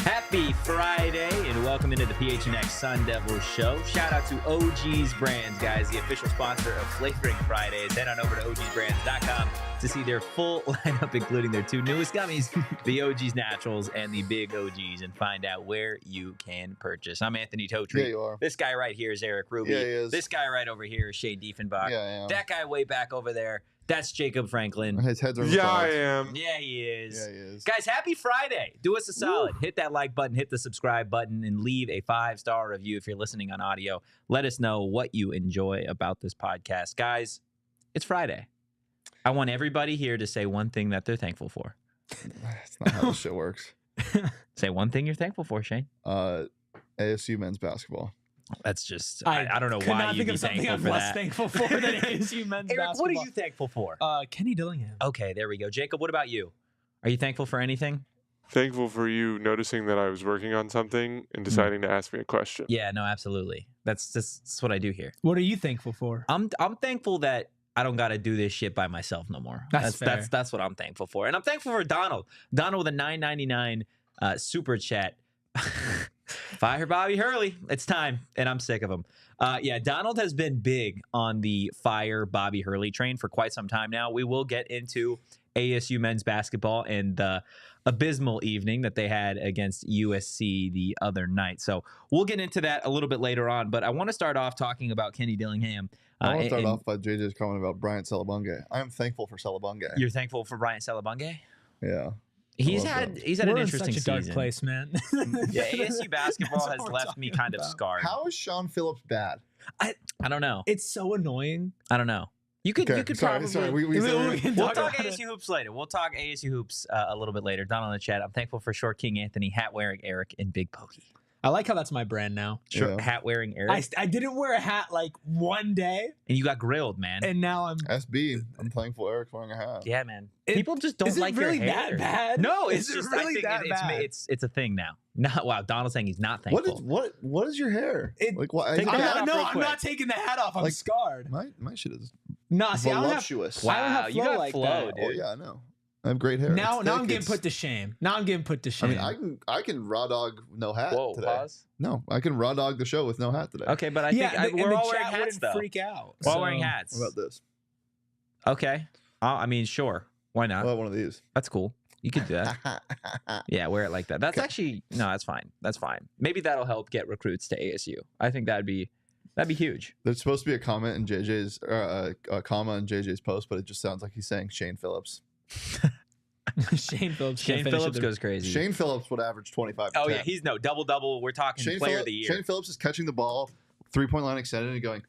Happy Friday and welcome into the PHNX Sun Devils show. Shout out to OG's Brands, guys, the official sponsor of Flavoring Fridays. Head on over to ogsbrands.com to see their full lineup, including their two newest gummies, the OG's Naturals and the Big OGs, and find out where you can purchase. I'm Anthony Totri. Yeah, you are. This guy right here is Erik Ruby. Yeah, he is. This guy right over here is Shane Dieffenbach. Yeah, I am. That guy way back over there, that's Jacob Franklin. His head's on the Yeah, sides. I am. Yeah, he is. Yeah, he is. Guys, happy Friday. Do us a solid. Hit that like button, hit the subscribe button, and leave a 5-star review if you're listening on audio. Let us know what you enjoy about this podcast. Guys, it's Friday. I want everybody here to say one thing that they're thankful for. That's not how this shit works. Say one thing you're thankful for, Shane. ASU men's basketball. That's just, I don't know why you'd be thankful for that. Thankful for than ASU men's Eric, basketball. what are you thankful for? Kenny Dillingham. Okay, there we go. Jacob, what about you? Are you thankful for anything? Thankful for you noticing that I was working on something and deciding to ask me a question. Yeah, no, absolutely. That's what I do here. What are you thankful for? I'm thankful that I don't got to do this shit by myself no more. That's fair. That's what I'm thankful for. And I'm thankful for Donald. Donald with a $9.99 super chat. Fire Bobby Hurley. It's time. And I'm sick of him. Yeah, Donald has been big on the fire Bobby Hurley train for quite some time now. We will get into ASU men's basketball and the abysmal evening that they had against USC the other night. So we'll get into that a little bit later on. But I want to start off talking about Kenny Dillingham. I want to start off by JJ's comment about Bryant Celebunge. I am thankful for Celebunge. You're thankful for Bryant Celebunge? Yeah. He's had an interesting such a dark season. place, man. Yeah, ASU basketball has what we're left me kind of about. scarred. How is Sean Phillips bad? I don't know. It's so annoying. I don't know. You could probably. We can We'll talk talk about ASU hoops later. We'll talk ASU hoops a little bit later. Down on the chat. I'm thankful for Short King Anthony, hat wearing Eric, and Big Pokey. I like how that's my brand now. Yeah. Hat wearing Eric. I didn't wear a hat like one day, And you got grilled, man. and now I'm. SB. I'm thankful Eric's wearing a hat. Yeah, man. It- People just don't is it like really your hair. that bad? No, it's Is it just really I think that bad? it's a thing now. Not wow. Donald's saying he's not thankful. What is your hair? It- What? Take I'm that not, off no, real I'm quick. not taking the hat off. I'm Like- scarred. My shit is No, see, I don't have. voluptuous. I don't have you flow got like flow, that. dude. Oh yeah, I know. I have great hair. Now It's I'm thick, getting put to shame. Now I'm getting put to I shame. mean, I can raw dog no hat Whoa, today. pause. No, I can raw dog the show with no hat today. Okay, but I yeah, think and we're the all wearing chat hats wouldn't though. freak out. We're all so- wearing hats. What about this? Okay. I mean, sure. Why not? What about one of these? That's cool. You could do that. Yeah, wear it like that. That's actually no, that's fine. That's fine. Maybe that'll help get recruits to ASU. I think that'd be huge. There's supposed to be a comment in JJ's, a comma in JJ's post, but it just sounds like he's saying Shane Phillips. Shane Phillips. Shane Phillips goes crazy. Shane Phillips would average 25. Oh yeah, he's no double. We're talking player of the year. Shane Phillips is catching the ball, 3-point line extended, and going.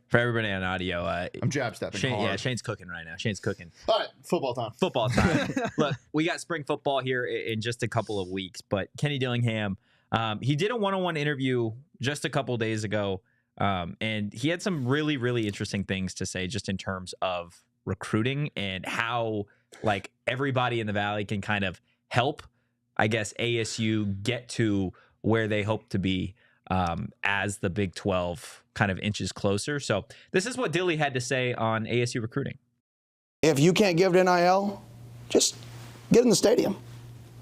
For everybody on audio, I'm jab stepping. Shane, hard. yeah, Shane's cooking right now. Shane's cooking. All right, football time. Football time. Look, we got spring football here in just a couple of weeks, but Kenny Dillingham, he did a one-on-one interview just a couple days ago, and he had some really, really interesting things to say just in terms of recruiting and how like everybody in the Valley can kind of help, I guess, ASU get to where they hope to be as the Big 12 kind of inches closer. So this is what Dilly had to say on ASU recruiting. If you can't give it NIL, just get in the stadium.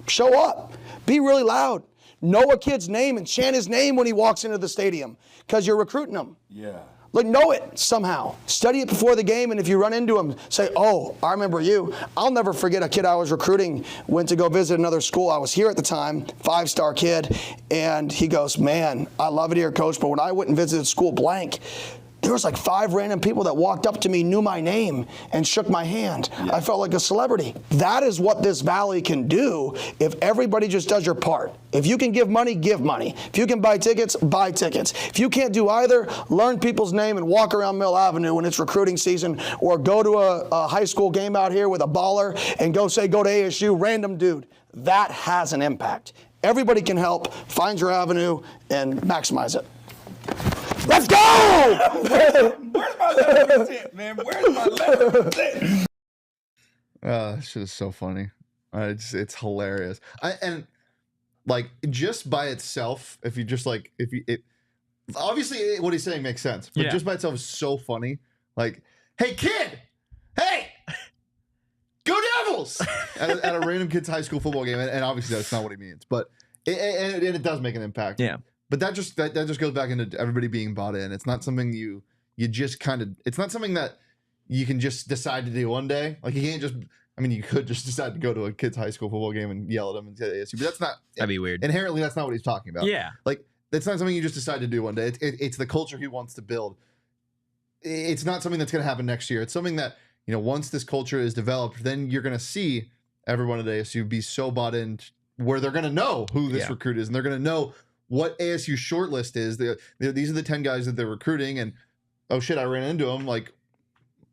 Show up. Be really loud. Know a kid's name and chant his name when he walks into the stadium because you're recruiting him. Yeah. Like, know it somehow. Study it before the game, and if you run into him, say, oh, I remember you. I'll never forget a kid I was recruiting, went to go visit another school. I was here at the time, 5-star kid, and he goes, man, I love it here, Coach, but when I went and visited school blank, There was like 5 random people that walked up to me, knew my name, and shook my hand. Yeah. I felt like a celebrity. That is what this valley can do if everybody just does your part. If you can give money, give money. If you can buy tickets, buy tickets. If you can't do either, learn people's name and walk around Mill Avenue when it's recruiting season, or go to a high school game out here with a baller and go to ASU, random dude. That has an impact. Everybody can help. Find your avenue and maximize it. Let's go! Where's my letter tip, man? Where's my letter tip? That shit is so funny. It's hilarious. And like, just by itself, if you just like, obviously what he's saying makes sense, but just by itself is so funny. Like, hey kid, hey, go Devils! at a random kid's high school football game, and obviously that's not what he means, but it does make an impact. Yeah. But that just goes back into everybody being bought in. It's not something you just kind of. It's not something that you can just decide to do one day. Like, you can't just. I mean, you could just decide to go to a kid's high school football game and yell at them and say ASU, but that's not. That'd be weird. Inherently, that's not what he's talking about. Yeah. Like, that's not something you just decide to do one day. It's the culture he wants to build. It's not something that's going to happen next year. It's something that, once this culture is developed, then you're going to see everyone at ASU be so bought in, where they're going to know who this recruit is, and they're going to know what ASU shortlist is. These are the 10 guys that they're recruiting, and oh shit, I ran into them. Like,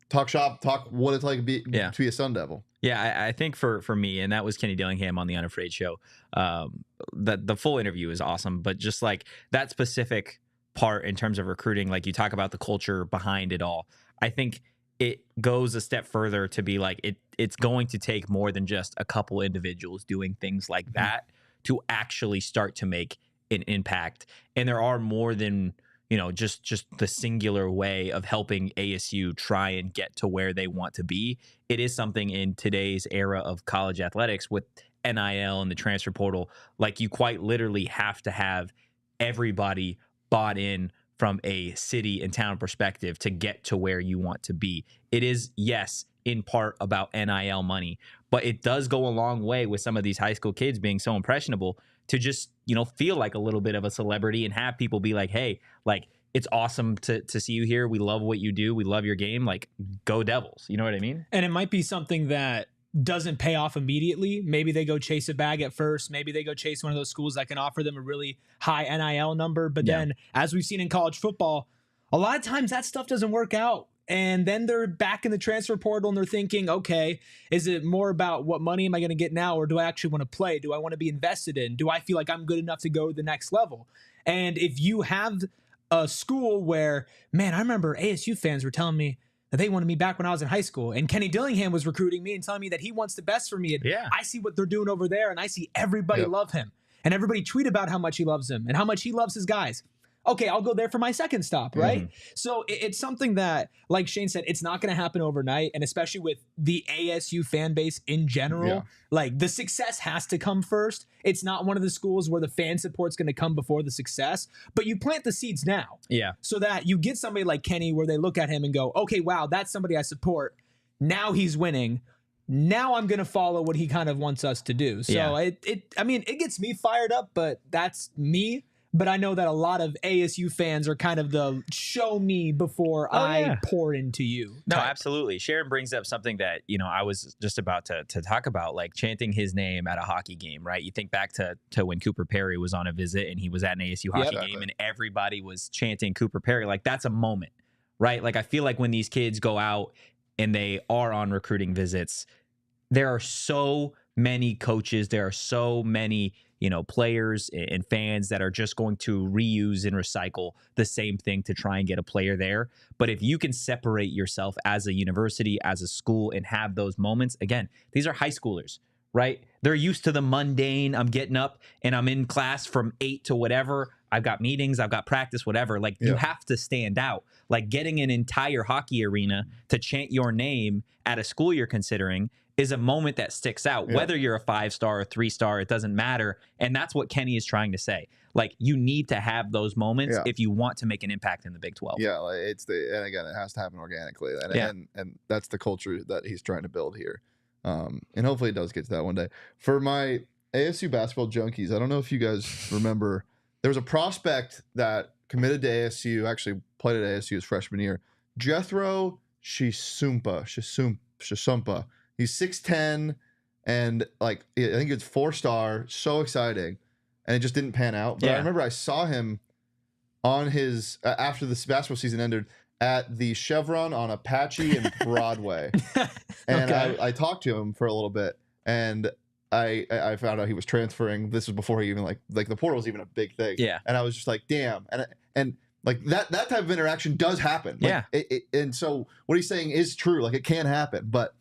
talk shop, talk what it's like to be a Sun Devil. Yeah, I think for me, and that was Kenny Dillingham on the Unafraid show, the full interview is awesome, but just like that specific part in terms of recruiting, like you talk about the culture behind it all, I think it goes a step further to be like, it's going to take more than just a couple individuals doing things like that to actually start to make an impact. And there are more than, just the singular way of helping ASU try and get to where they want to be. It is something in today's era of college athletics with NIL and the transfer portal, like, you quite literally have to have everybody bought in from a city and town perspective to get to where you want to be. It is, yes, in part about NIL money, but it does go a long way with some of these high school kids being so impressionable to just, feel like a little bit of a celebrity and have people be like, hey, like, it's awesome to see you here. We love what you do. We love your game. Like, go Devils. You know what I mean? And it might be something that doesn't pay off immediately. Maybe they go chase a bag at first. Maybe they go chase one of those schools that can offer them a really high NIL number. But then, as we've seen in college football, a lot of times that stuff doesn't work out. And then they're back in the transfer portal and they're thinking, okay, is it more about what money am I going to get now? Or do I actually want to play? Do I want to be invested in? Do I feel like I'm good enough to go to the next level? And if you have a school where, man, I remember ASU fans were telling me that they wanted me back when I was in high school, and Kenny Dillingham was recruiting me and telling me that he wants the best for me. And I see what they're doing over there, and I see everybody love him. And everybody tweet about how much he loves him and how much he loves his guys. Okay, I'll go there for my second stop, right? So it's something that, like Shane said, it's not going to happen overnight. And especially with the ASU fan base in general, like, the success has to come first. It's not one of the schools where the fan support's going to come before the success, but you plant the seeds now. Yeah. So that you get somebody like Kenny where they look at him and go, okay, wow, that's somebody I support. Now he's winning. Now I'm going to follow what he kind of wants us to do. So it gets me fired up, but that's me. But I know that a lot of ASU fans are kind of the show me before I pour into you. No, absolutely. Sharon brings up something that, I was just about to talk about, like chanting his name at a hockey game, right? You think back to when Cooper Perry was on a visit and he was at an ASU hockey game and everybody was chanting Cooper Perry. Like, that's a moment, right? Like, I feel like when these kids go out and they are on recruiting visits, there are so many coaches, there are so many players and fans that are just going to reuse and recycle the same thing to try and get a player there. But if you can separate yourself as a university, as a school, and have those moments, again, these are high schoolers, right? They're used to the mundane. I'm getting up and I'm in class from 8 to whatever. I've got meetings, I've got practice, whatever. Like, you have to stand out. Like, getting an entire hockey arena to chant your name at a school you're considering is a moment that sticks out. Whether you're a 5-star or 3-star, it doesn't matter. And that's what Kenny is trying to say. Like, you need to have those moments if you want to make an impact in the Big 12. Yeah, like, and again, it has to happen organically. And that's the culture that he's trying to build here. And hopefully it does get to that one day. For my ASU basketball junkies, I don't know if you guys remember, there was a prospect that committed to ASU, actually played at ASU his freshman year. Jethro Shisumpa. He's 6'10", and like I think it's 4-star. So exciting, and it just didn't pan out. But I remember I saw him on his after the basketball season ended at the Chevron on Apache and Broadway, and I talked to him for a little bit, and I found out he was transferring. This was before he even like the portal was even a big thing. Yeah, and I was just like, damn, and like that type of interaction does happen. Like, and so what he's saying is true. Like it can happen, but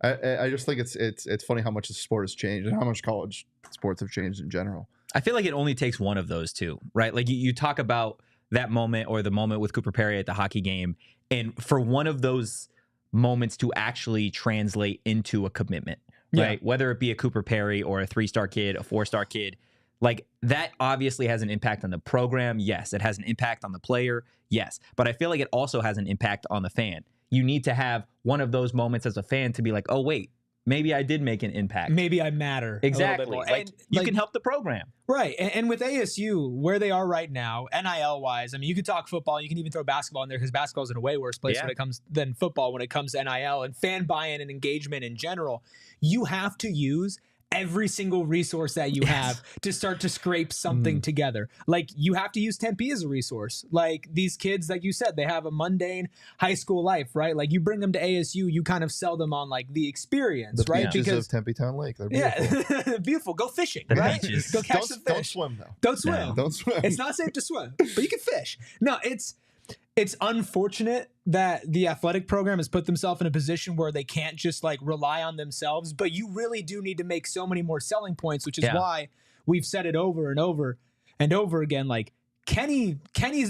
I just think it's funny how much the sport has changed and how much college sports have changed in general. I feel like it only takes one of those two, right? Like you talk about that moment or the moment with Cooper Perry at the hockey game, and for one of those moments to actually translate into a commitment, right? Whether it be a Cooper Perry or a 3-star kid, a 4-star kid, like that obviously has an impact on the program. Yes. It has an impact on the player. Yes. But I feel like it also has an impact on the fan. You need to have one of those moments as a fan to be like, oh, wait, maybe I did make an impact. Maybe I matter. Exactly. Like, you can help the program. Right. And with ASU, where they are right now, NIL-wise, I mean, you could talk football. You can even throw basketball in there because basketball is in a way worse place when it comes than football when it comes to NIL and fan buy-in and engagement in general. You have to use every single resource that you have to start to scrape something together. Like you have to use Tempe as a resource. Like these kids, like you said, they have a mundane high school life, right? Like you bring them to ASU, you kind of sell them on like the experience, the right? Because of Tempe Town Lake, they're beautiful. Beautiful. Go fishing, The right? beaches. Go catch some fish. Don't swim though. Don't swim. No. Don't swim. It's not safe to swim, but you can fish. No, it's unfortunate that the athletic program has put themselves in a position where they can't just like rely on themselves, but you really do need to make so many more selling points, which is why we've said it over and over and over again. Like Kenny's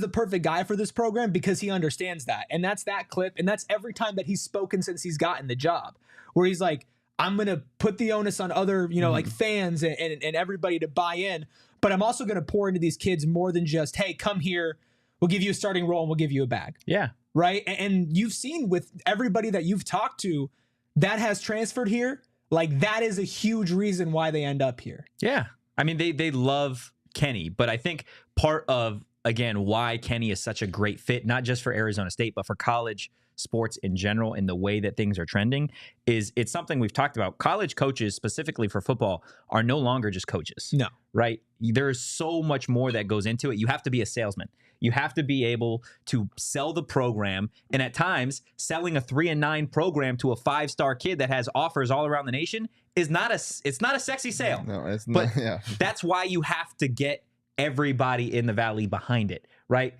the perfect guy for this program because he understands that. And that's that clip. And that's every time that he's spoken since he's gotten the job where he's like, I'm going to put the onus on other, like fans and everybody to buy in, but I'm also going to pour into these kids more than just, hey, come here. We'll give you a starting role and we'll give you a bag. Yeah. Right. And you've seen with everybody that you've talked to that has transferred here, like that is a huge reason why they end up here. Yeah. I mean, they love Kenny, but I think part of, again, why Kenny is such a great fit, not just for Arizona State, but for college sports in general and the way that things are trending is it's something we've talked about. College coaches, specifically for football, are no longer just coaches. No. Right? There's so much more that goes into it. You have to be a salesman. You have to be able to sell the program. And at times, selling a 3-9 program to a 5-star kid that has offers all around the nation is not a sexy sale. No, it's not. But that's why you have to get everybody in the Valley behind it, right?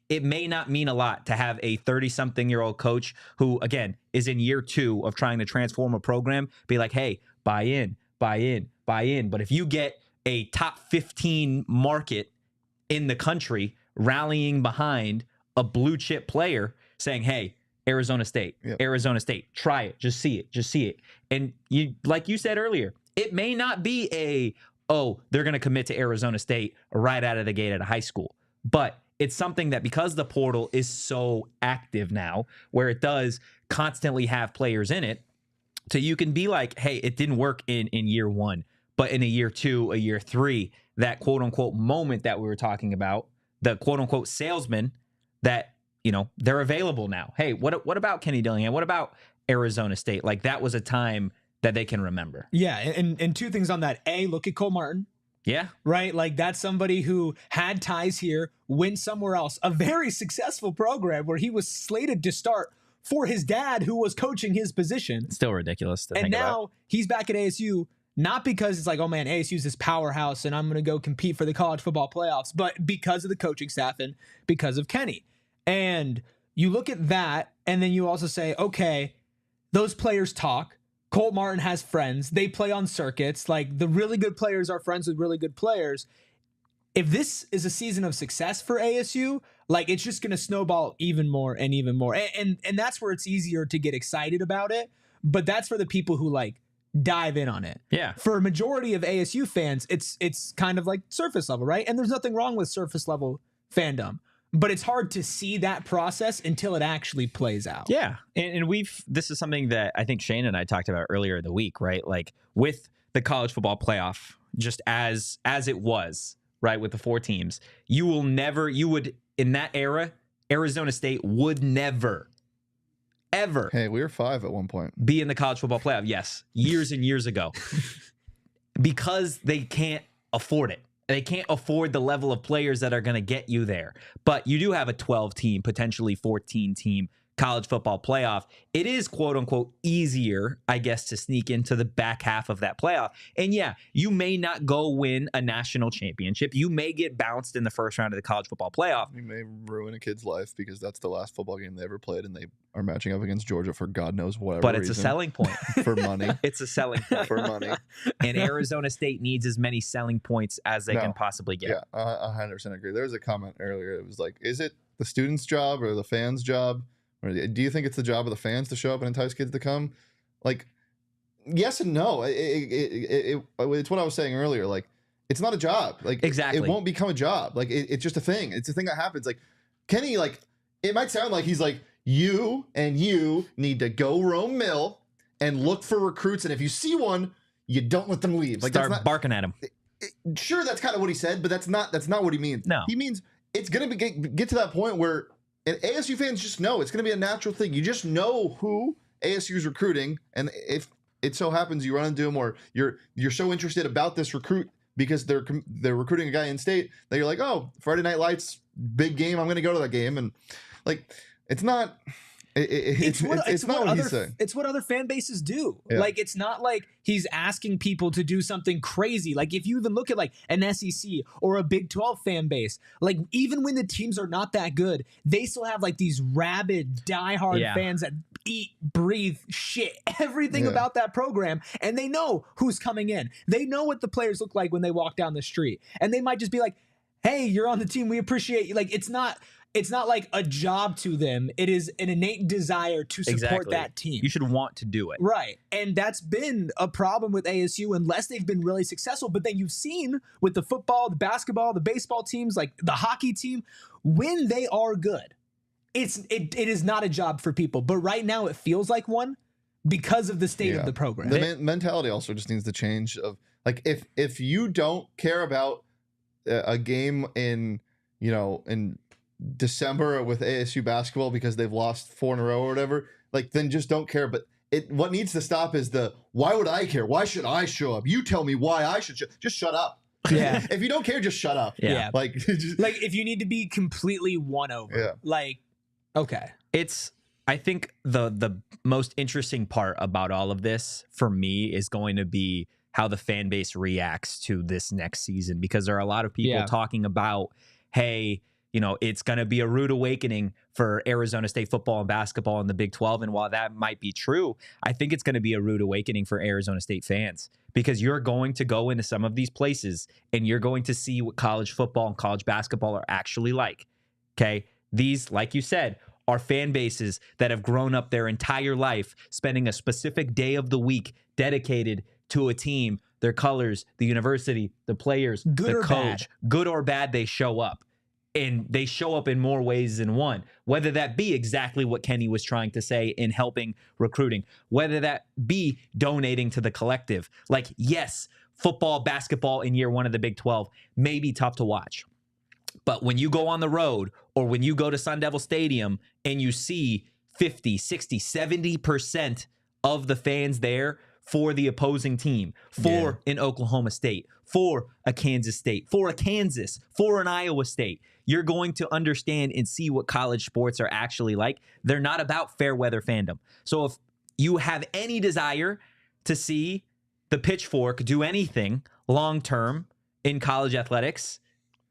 It may not mean a lot to have a 30-something-year-old coach who, again, is in year 2 of trying to transform a program, be like, hey, buy in. But if you get a top 15 market in the country rallying behind a blue chip player saying, hey, Arizona State, try it, just see it. And you, like you said earlier, it may not be they're going to commit to Arizona State right out of the gate at a high school, but it's something that because the portal is so active now, where it does constantly have players in it, so you can be like, hey, it didn't work in year 1, but in a year 2, a year 3, that quote unquote moment that we were talking about, the quote unquote salesman that, they're available now. Hey, what about Kenny Dillingham? What about Arizona State? Like that was a time that they can remember. Yeah. And two things on that. A, look at Cole Martin. Yeah. Right. Like that's somebody who had ties here, went somewhere else, a very successful program where he was slated to start for his dad who was coaching his position. Still ridiculous to think about. And now he's back at ASU, not because it's like, oh man, ASU's this powerhouse and I'm going to go compete for the college football playoffs, but because of the coaching staff and because of Kenny. And you look at that and then you also say, okay, those players talk. Colt Martin has friends. They play on circuits. Like the really good players are friends with really good players. If this is a season of success for ASU, like it's just going to snowball even more and even more. And that's where it's easier to get excited about it. But that's for the people who like dive in on it. Yeah. For a majority of ASU fans, it's kind of like surface level, right? And there's nothing wrong with surface level fandom. But it's hard to see that process until it actually plays out. Yeah. And this is something that I think Shane and I talked about earlier in the week, right? Like with the college football playoff, just as it was, right? With the 4 teams, you would in that era, Arizona State would never, ever Hey, we were 5 at one point. be in the college football playoff. Yes, years and years ago. Because they can't afford it. They can't afford the level of players that are going to get you there. But you do have a 12-team, potentially 14-team college football playoff. It is, quote unquote, easier, I guess, to sneak into the back half of that playoff. And yeah, you may not go win a national championship. You may get bounced in the first round of the college football playoff. You may ruin a kid's life because that's the last football game they ever played, and they are matching up against Georgia for God knows whatever But it's reason. a selling point. For money. It's a selling point. For money. And Arizona State needs as many selling points as they No. can possibly get. Yeah, I 100% agree. There was a comment earlier. It was like, is it the student's job or the fans' job? Or do you think it's the job of the fans to show up and entice kids to come? Like, yes and no. It's what I was saying earlier. Like, it's not a job. Like, Exactly. it won't become a job. Like, it's just a thing. It's a thing that happens. Like, Kenny, like, it might sound like he's like, you need to go roam mill and look for recruits. And if you see one, you don't let them leave. Like, Start that's not, barking at him. sure, that's kind of what he said, but that's not what he means. No. He means it's going to get to that point where and ASU fans just know it's going to be a natural thing. You just know who ASU is recruiting, and if it so happens you run into them or you're so interested about this recruit because they're recruiting a guy in state that you're like, oh, Friday Night Lights, big game, I'm going to go to that game. And like, it's not. It's not what he's saying. It's what other fan bases do. Yeah. Like, it's not like he's asking people to do something crazy. Like, if you even look at like an SEC or a Big 12 fan base, like even when the teams are not that good, they still have like these rabid, diehard fans that eat, breathe, shit, everything about that program. And they know who's coming in. They know what the players look like when they walk down the street. And they might just be like, hey, you're on the team. We appreciate you. Like, it's not like a job to them. It is an innate desire to support that team. You should want to do it. Right. And that's been a problem with ASU unless they've been really successful. But then you've seen with the football, the basketball, the baseball teams, like the hockey team, when they are good, it is not a job for people. But right now it feels like one because of the state of the program. The mentality also just needs to change of like, if you don't care about a game in December with ASU basketball because they've lost 4 in a row or whatever, like, then just don't care. But what needs to stop is why would I care? Why should I show up? You tell me why I should just shut up. Yeah. If you don't care, just shut up. Yeah. Like, like if you need to be completely won over, like, okay. I think the most interesting part about all of this for me is going to be how the fan base reacts to this next season, because there are a lot of people talking about, hey, it's going to be a rude awakening for Arizona State football and basketball in the Big 12. And while that might be true, I think it's going to be a rude awakening for Arizona State fans, because you're going to go into some of these places and you're going to see what college football and college basketball are actually like. Okay. These, like you said, are fan bases that have grown up their entire life spending a specific day of the week dedicated to a team, their colors, the university, the players, the coach. Good or bad, they show up. And they show up in more ways than one, whether that be exactly what Kenny was trying to say in helping recruiting, whether that be donating to the collective. Like, yes, football, basketball in year one of the Big 12 may be tough to watch. But when you go on the road or when you go to Sun Devil Stadium and you see 50, 60, 70% of the fans there for the opposing team, for an Oklahoma State, for a Kansas State, for a Kansas, for an Iowa State, you're going to understand and see what college sports are actually like. They're not about fair weather fandom. So if you have any desire to see the Pitchfork do anything long-term in college athletics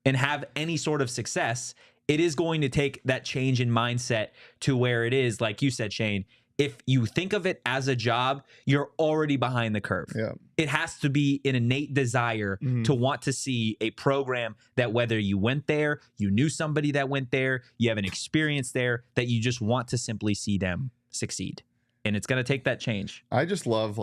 and have any sort of success, it is going to take that change in mindset to where it is, like you said, Shane, if you think of it as a job, you're already behind the curve. Yeah. It has to be an innate desire to want to see a program that whether you went there, you knew somebody that went there, you have an experience there, that you just want to simply see them succeed. And it's going to take that change. I just love,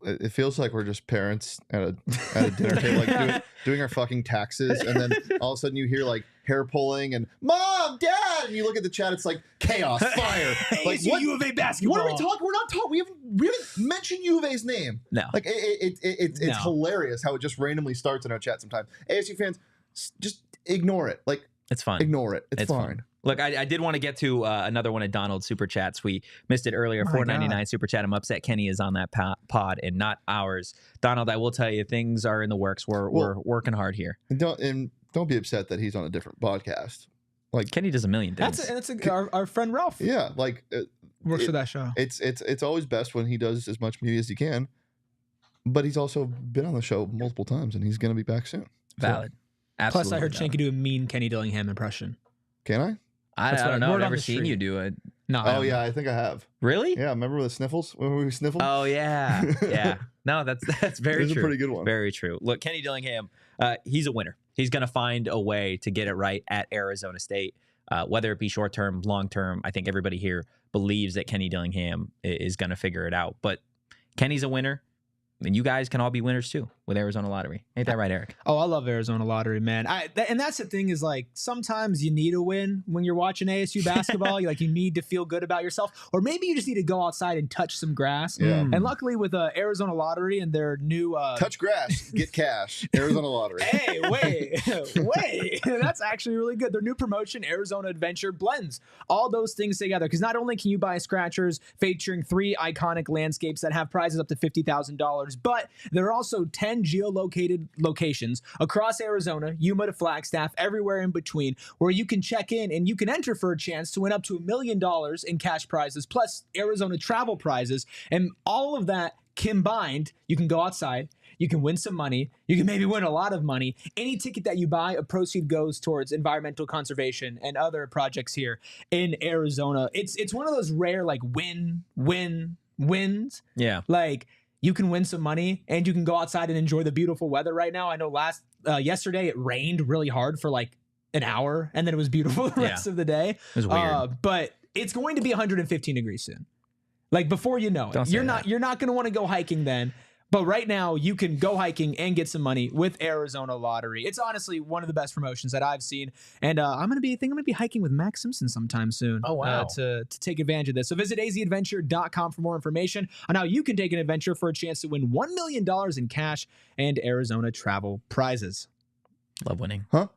it feels like we're just parents at a dinner table, like doing our fucking taxes. And then all of a sudden you hear like hair pulling and Mom, Dad. And you look at the chat, it's like chaos, fire. Like ASU U of A basketball. What are we talking? We're not talking. We haven't mentioned U of A's name. No. Like it's hilarious how it just randomly starts in our chat sometimes. ASU fans, just ignore it. Like, It's fun. Ignore it. It's fine. fun. Look, I did want to get to another one of Donald's super chats. We missed it earlier. $4.99 super chat. I'm upset Kenny is on that pod and not ours. Donald, I will tell you, things are in the works. We're working hard here. And don't be upset that he's on a different podcast. Like Kenny does a million things. That's our friend Ralph. Yeah, like Works for that show. It's always best when he does as much media as he can. But he's also been on the show multiple times, and he's going to be back soon. Valid. Absolutely. Plus, I heard valid. Shanky do a mean Kenny Dillingham impression. Can I? I That's what don't I know. I've heard on never the seen street. you do it. No. Oh yeah, I think I have. Really? Yeah, remember the sniffles when we sniffled? Oh yeah, yeah. No, that's very It's true. a pretty good one. Very true. Look, Kenny Dillingham, he's a winner. He's going to find a way to get it right at Arizona State, whether it be short term, long term. I think everybody here believes that Kenny Dillingham is going to figure it out. But Kenny's a winner. And you guys can all be winners too with Arizona Lottery. Ain't that right, Eric? Oh, I love Arizona Lottery, man. And that's the thing is like sometimes you need a win when you're watching ASU basketball. You need to feel good about yourself, or maybe you just need to go outside and touch some grass. Yeah. And luckily with Arizona Lottery and their new Touch grass, get cash. Arizona Lottery. Hey, wait. That's actually really good. Their new promotion, Arizona Adventure, blends all those things together. Because not only can you buy scratchers featuring 3 iconic landscapes that have prizes up to $50,000, but there are also 10 geolocated locations across Arizona, Yuma to Flagstaff, everywhere in between, where you can check in and you can enter for a chance to win up to $1 million in cash prizes, plus Arizona travel prizes. And all of that combined, you can go outside, you can win some money, you can maybe win a lot of money. Any ticket that you buy, a proceed goes towards environmental conservation and other projects here in Arizona. It's one of those rare like wins. Yeah. Like you can win some money and you can go outside and enjoy the beautiful weather right now. I know yesterday it rained really hard for like an hour and then it was beautiful the rest of the day. It was weird. But it's going to be 115 degrees soon. Like before you know it. You're not going to want to go hiking then. But right now, you can go hiking and get some money with Arizona Lottery. It's honestly one of the best promotions that I've seen, and I'm gonna be hiking with Max Simpson sometime soon. Oh wow! To take advantage of this, so visit azadventure.com for more information on how you can take an adventure for a chance to win $1 million in cash and Arizona travel prizes. Love winning. Huh?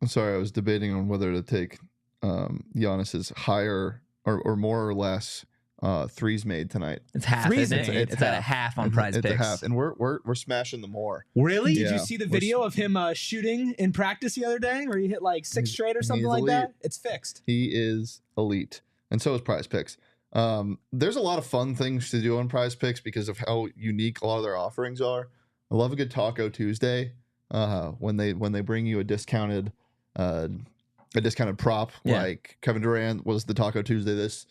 I'm sorry, I was debating on whether to take Giannis's higher or more or less threes made tonight. It's half. Threes Isn't it? It's at a half on Prize It's Picks. a half, and we're smashing the more. Really? Did Yeah. you see the video of him shooting in practice the other day, where he hit like 6 straight or something He's like elite. that? It's fixed. He is elite, and so is Prize Picks. There's a lot of fun things to do on Prize Picks because of how unique a lot of their offerings are. I love a good Taco Tuesday when they bring you a discounted prop. Yeah. Like Kevin Durant was the Taco Tuesday this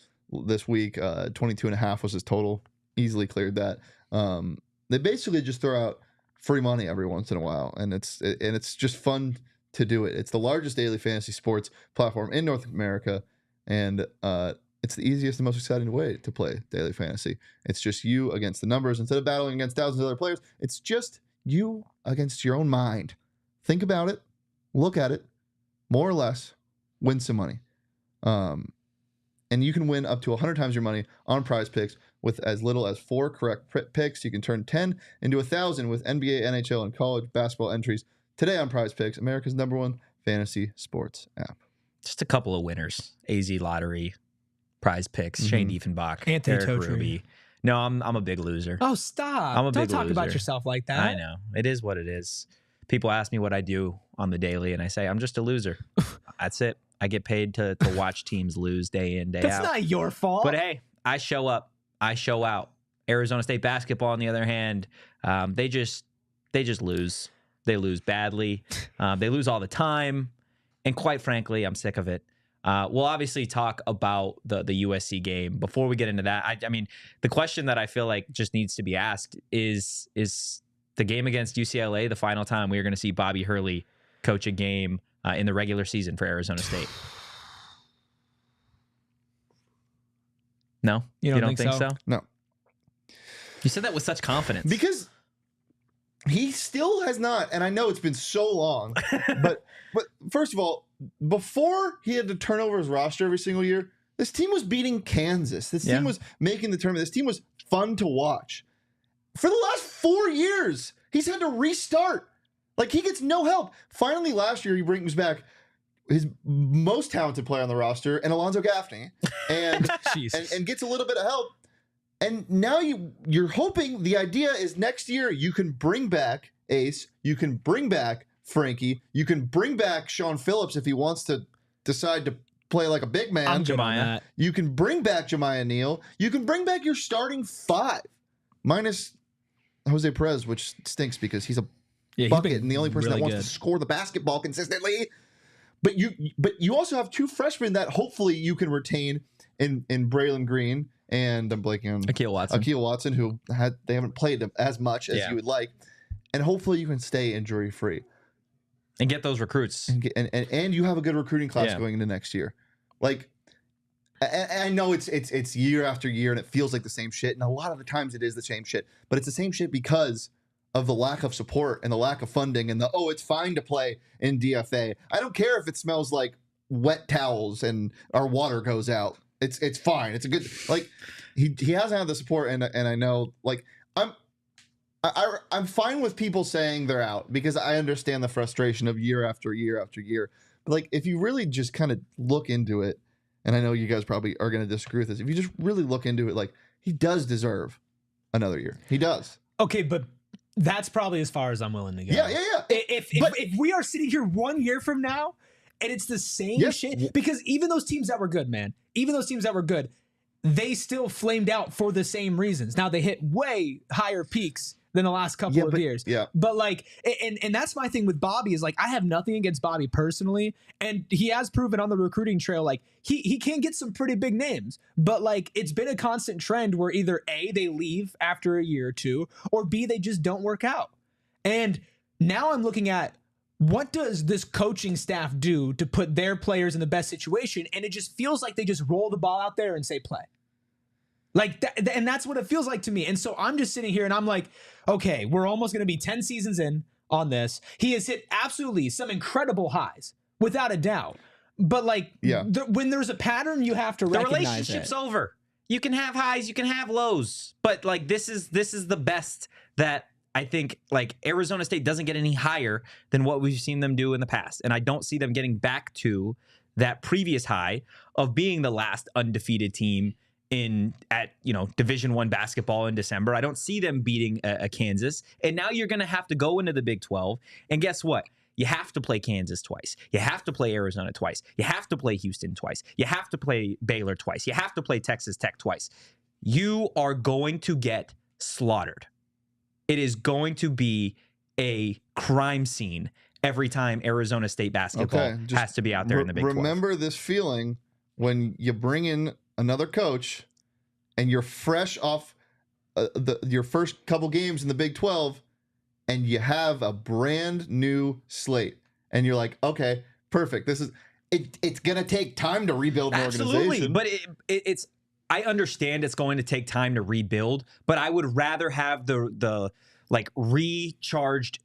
week. 22.5 was his total. Easily cleared that. They basically just throw out free money every once in a while, and it's just fun to do it. It's the largest daily fantasy sports platform in North America, and it's the easiest and most exciting way to play daily fantasy. It's just you against the numbers. Instead of battling against thousands of other players, it's just you against your own mind. Think about it, look at it, more or less, win some money. And you can win up to 100 times your money on Prize Picks with as little as 4 correct picks. You can turn 10 into 1,000 with NBA, NHL, and college basketball entries today on Prize Picks, America's #1 fantasy sports app. Just a couple of winners: AZ Lottery, Prize Picks, Shane Dieffenbach, Anthony Erik Totri. Ruby. No, I'm a big loser. Oh, stop! I'm a Don't big talk about loser. yourself like that. I know. It is what it is. People ask me what I do on the daily, and I say I'm just a loser. That's it. I get paid to watch teams lose day in, day That's out. not your fault. But hey, I show up. I show out. Arizona State basketball, on the other hand, they just lose. They lose badly. They lose all the time. And quite frankly, I'm sick of it. We'll obviously talk about the USC game. Before we get into that, I mean, the question that I feel like just needs to be asked is the game against UCLA the final time we are going to see Bobby Hurley coach a game in the regular season for Arizona State? No? You don't think so? so? No. You said that with such confidence. Because he still has not, and I know it's been so long, but first of all, before he had to turn over his roster every single year, this team was beating Kansas. This team was making the tournament. This team was fun to watch. For the last 4 years, he's had to restart. Like, he gets no help. Finally, last year, he brings back his most talented player on the roster, and Alonzo Gaffney, and and gets a little bit of help. And now you're hoping, the idea is next year you can bring back Ace, you can bring back Frankie, you can bring back Sean Phillips if he wants to decide to play like a big man. I'm good on that. You can bring back Jemiah Neal. You can bring back your starting 5, minus Jose Perez, which stinks because he's a bucket and the only person that wants to score the basketball consistently. But you also have 2 freshmen that hopefully you can retain in Braylon Green and I'm blanking on Akeel Watson, who they haven't played as much as you would like, and hopefully you can stay injury free and get those recruits, and you have a good recruiting class going into next year. Like, I know it's year after year and it feels like the same shit, and a lot of the times it is the same shit, but it's the same shit because of the lack of support and the lack of funding and it's fine to play in DFA. I don't care if it smells like wet towels and our water goes out. It's fine. It's a good, like, he hasn't had the support, and I know, like, I'm fine with people saying they're out because I understand the frustration of year after year after year. But like, if you really just kind of look into it, and I know you guys probably are going to disagree with this, if you just really look into it, like, he does deserve another year. He does. Okay, but that's probably as far as I'm willing to go. Yeah. If we are sitting here 1 year from now and it's the same shit, because even those teams that were good, man, they still flamed out for the same reasons. Now they hit way higher peaks than the last couple of years. Yeah. But like, and that's my thing with Bobby is like, I have nothing against Bobby personally. And he has proven on the recruiting trail, like he can get some pretty big names, but like, it's been a constant trend where either A, they leave after a year or 2, or B, they just don't work out. And now I'm looking at, what does this coaching staff do to put their players in the best situation? And it just feels like they just roll the ball out there and say play. Like that, and that's what it feels like to me. And so I'm just sitting here and I'm like, okay, we're almost going to be 10 seasons in on this. He has hit absolutely some incredible highs, without a doubt. But like, when there's a pattern, you have to recognize the relationship's over. You can have highs, you can have lows, but like this is the best that I think. Like, Arizona State doesn't get any higher than what we've seen them do in the past, and I don't see them getting back to that previous high of being the last undefeated team at Division I basketball in December. I don't see them beating a Kansas, and now you're going to have to go into the Big 12, and guess what? You have to play Kansas twice. You have to play Arizona twice. You have to play Houston twice. You have to play Baylor twice. You have to play Texas Tech twice. You are going to get slaughtered. It is going to be a crime scene every time Arizona State basketball has to be out there in the Big 12. Remember this feeling when you bring in another coach and you're fresh off your first couple games in the Big 12 and you have a brand new slate and you're like, okay, perfect. This is it's going to take time to rebuild an organization. But it's I understand it's going to take time to rebuild, but I would rather have the like recharged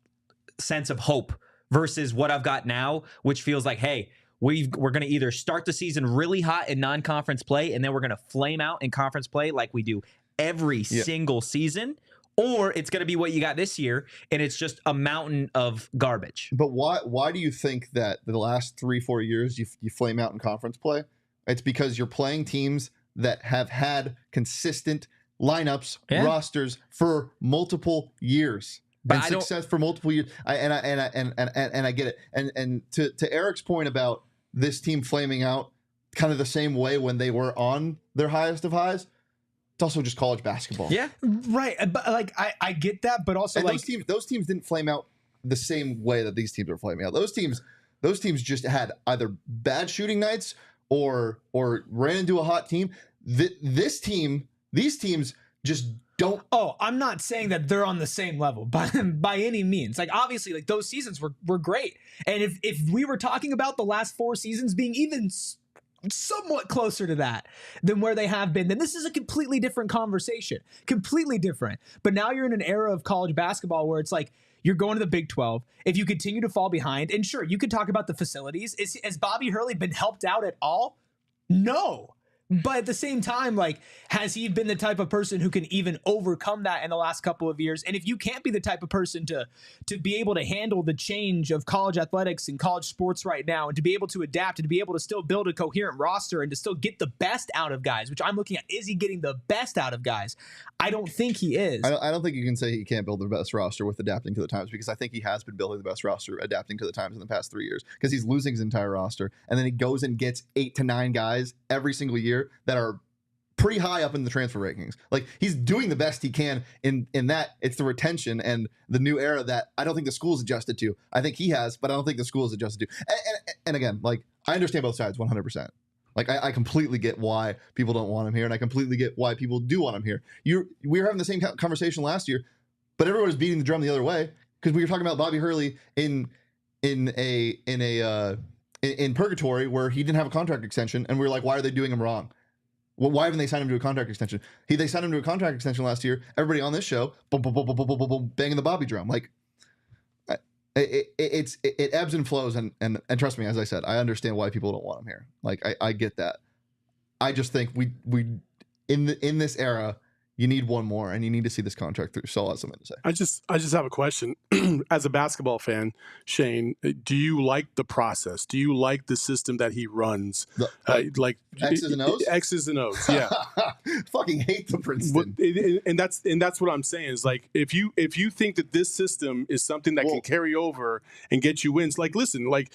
sense of hope versus what I've got now, which feels like, hey, we're going to either start the season really hot in non-conference play, and then we're going to flame out in conference play like we do every single season, or it's going to be what you got this year, and it's just a mountain of garbage. But why do you think that the last 3-4 years you flame out in conference play? It's because you're playing teams that have had consistent lineups, rosters for multiple years. And success for multiple years. I get it. And to Eric's point about this team flaming out kind of the same way when they were on their highest of highs, it's also just college basketball. Yeah. Right. But like I get that, but also, and like those teams didn't flame out the same way that these teams are flaming out. Those teams just had either bad shooting nights or ran into a hot team. These teams just don't. Oh, I'm not saying that they're on the same level by any means. Like, obviously, like, those seasons were great. And if we were talking about the last 4 seasons being even somewhat closer to that than where they have been, then this is a completely different conversation. Completely different. But now you're in an era of college basketball where it's like, you're going to the Big 12. If you continue to fall behind, and sure, you could talk about the facilities. Has Bobby Hurley been helped out at all? No. But at the same time, like, has he been the type of person who can even overcome that in the last couple of years? And if you can't be the type of person to be able to handle the change of college athletics and college sports right now, and to be able to adapt and to be able to still build a coherent roster and to still get the best out of guys, which I'm looking at, is he getting the best out of guys? I don't think he is. I don't think you can say he can't build the best roster with adapting to the times, because I think he has been building the best roster adapting to the times in the past 3 years, because he's losing his entire roster. And then he goes and gets 8 to 9 guys every single year that are pretty high up in the transfer rankings. Like, he's doing the best he can in that. It's the retention and the new era that I don't think the school's adjusted to. I think he has, but I don't think the school is adjusted to. And again, like, I understand both sides 100%. Like, I completely get why people don't want him here, and I completely get why people do want him here. We were having the same conversation last year, but everyone was beating the drum the other way, because we were talking about Bobby Hurley in purgatory where he didn't have a contract extension, and we were like, why are they doing him wrong? Well, why haven't they signed him to a contract extension? They signed him to a contract extension last year. Everybody on this show, boom, boom, boom, boom, boom, boom, boom, boom, banging the Bobby drum. Like, it ebbs and flows, and trust me, as I said, I understand why people don't want him here. Like, I get that. I just think we in this era, you need one more, and you need to see this contract through. So I'll have something to say. I just have a question. As a basketball fan, Shane, do you like the process? Do you like the system that he runs? Like X's and O's? X's and O's, yeah. Fucking hate the Princeton. And that's what I'm saying is, like, if you think that this system is something that can carry over and get you wins, like, listen, like,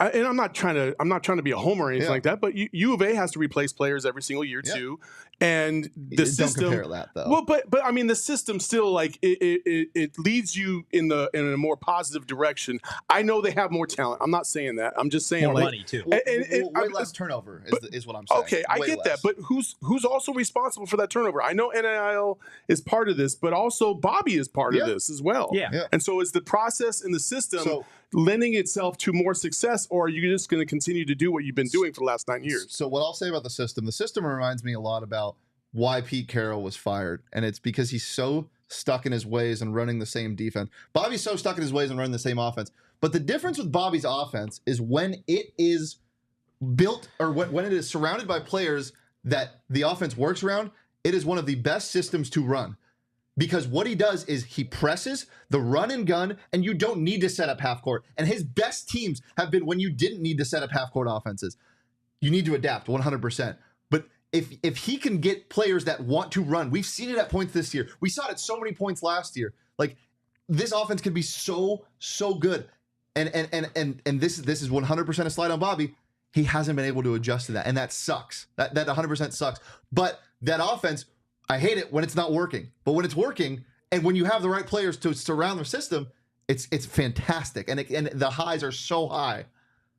and I'm not trying to be a homer or anything like that, but U of A has to replace players every single year too, and the system. Don't compare that though. Well, but I mean, the system still, like, it leads you in a more positive direction. I know they have more talent. I'm not saying that. I'm just saying, more like, money too. Way less turnover is what I'm saying. Okay, I get that, but who's also responsible for that turnover? I know NIL is part of this, but also Bobby is part of this as well. Yeah. And so is the process and the system lending itself to more success, or are you just going to continue to do what you've been doing for the last 9 years? So what I'll say about the system reminds me a lot about why Pete Carroll was fired, and it's because he's so stuck in his ways and running the same defense. Bobby's so stuck in his ways and running the same offense. But the difference with Bobby's offense is when it is built, or when it is surrounded by players that the offense works around, it is one of the best systems to run. Because what he does is he presses the run and gun, and you don't need to set up half court. And his best teams have been when you didn't need to set up half court offenses. You need to adapt 100%. But if he can get players that want to run, we've seen it at points this year. We saw it at so many points last year. Like, this offense can be so good. And this is 100% a slide on Bobby. He hasn't been able to adjust to that, and that sucks. That 100% sucks. But that offense, I hate it when it's not working, but when it's working, and when you have the right players to surround the system, it's fantastic, and the highs are so high.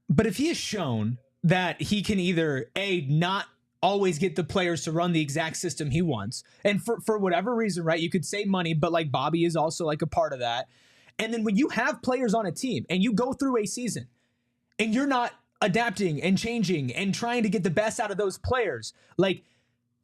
But if he has shown that he can either not always get the players to run the exact system he wants, and for whatever reason, right, you could save money, but like Bobby is also like a part of that. And then when you have players on a team and you go through a season and you're not adapting and changing and trying to get the best out of those players, like,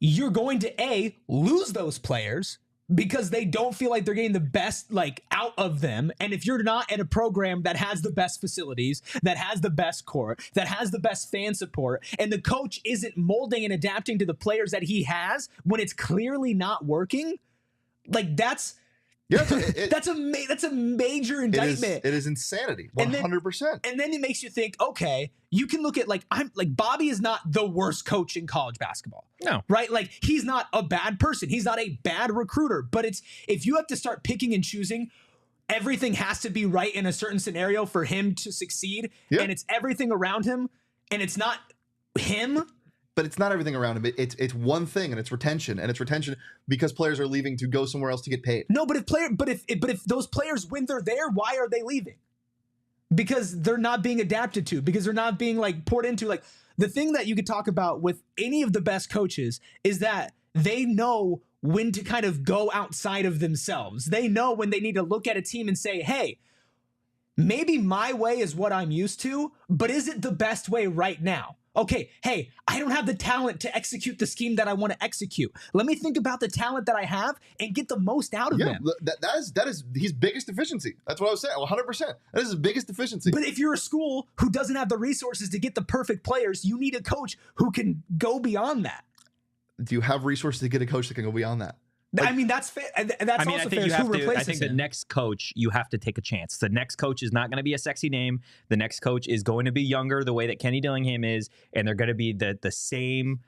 you're going to lose those players because they don't feel like they're getting the best, like, out of them. And if you're not in a program that has the best facilities, that has the best court, that has the best fan support, and the coach isn't molding and adapting to the players that he has when it's clearly not working, like, that's that's a major indictment. It is insanity, 100%. And then it makes you think, okay, you can look at, like, Bobby is not the worst coach in college basketball. No. Right? Like, he's not a bad person. He's not a bad recruiter. But it's, if you have to start picking and choosing, everything has to be right in a certain scenario for him to succeed. Yeah. And it's everything around him, and it's not him. But it's not everything around him. It's one thing, and it's retention, because players are leaving to go somewhere else to get paid. No, but if those players, when they're there, why are they leaving? Because they're not being adapted to, because they're not being, like, poured into. Like, the thing that you could talk about with any of the best coaches is that they know when to kind of go outside of themselves. They know when they need to look at a team and say, hey, maybe my way is what I'm used to, but is it the best way right now? Okay, hey, I don't have the talent to execute the scheme that I want to execute. Let me think about the talent that I have and get the most out of them. That is his biggest deficiency. That's what I was saying, 100%. That is his biggest deficiency. But if you're a school who doesn't have the resources to get the perfect players, you need a coach who can go beyond that. do you have resources to get a coach that can go beyond that? I mean, that's fair. That's also fair. I think the next coach, you have to take a chance. The next coach is not going to be a sexy name. The next coach is going to be younger, the way that Kenny Dillingham is, and they're going to be the same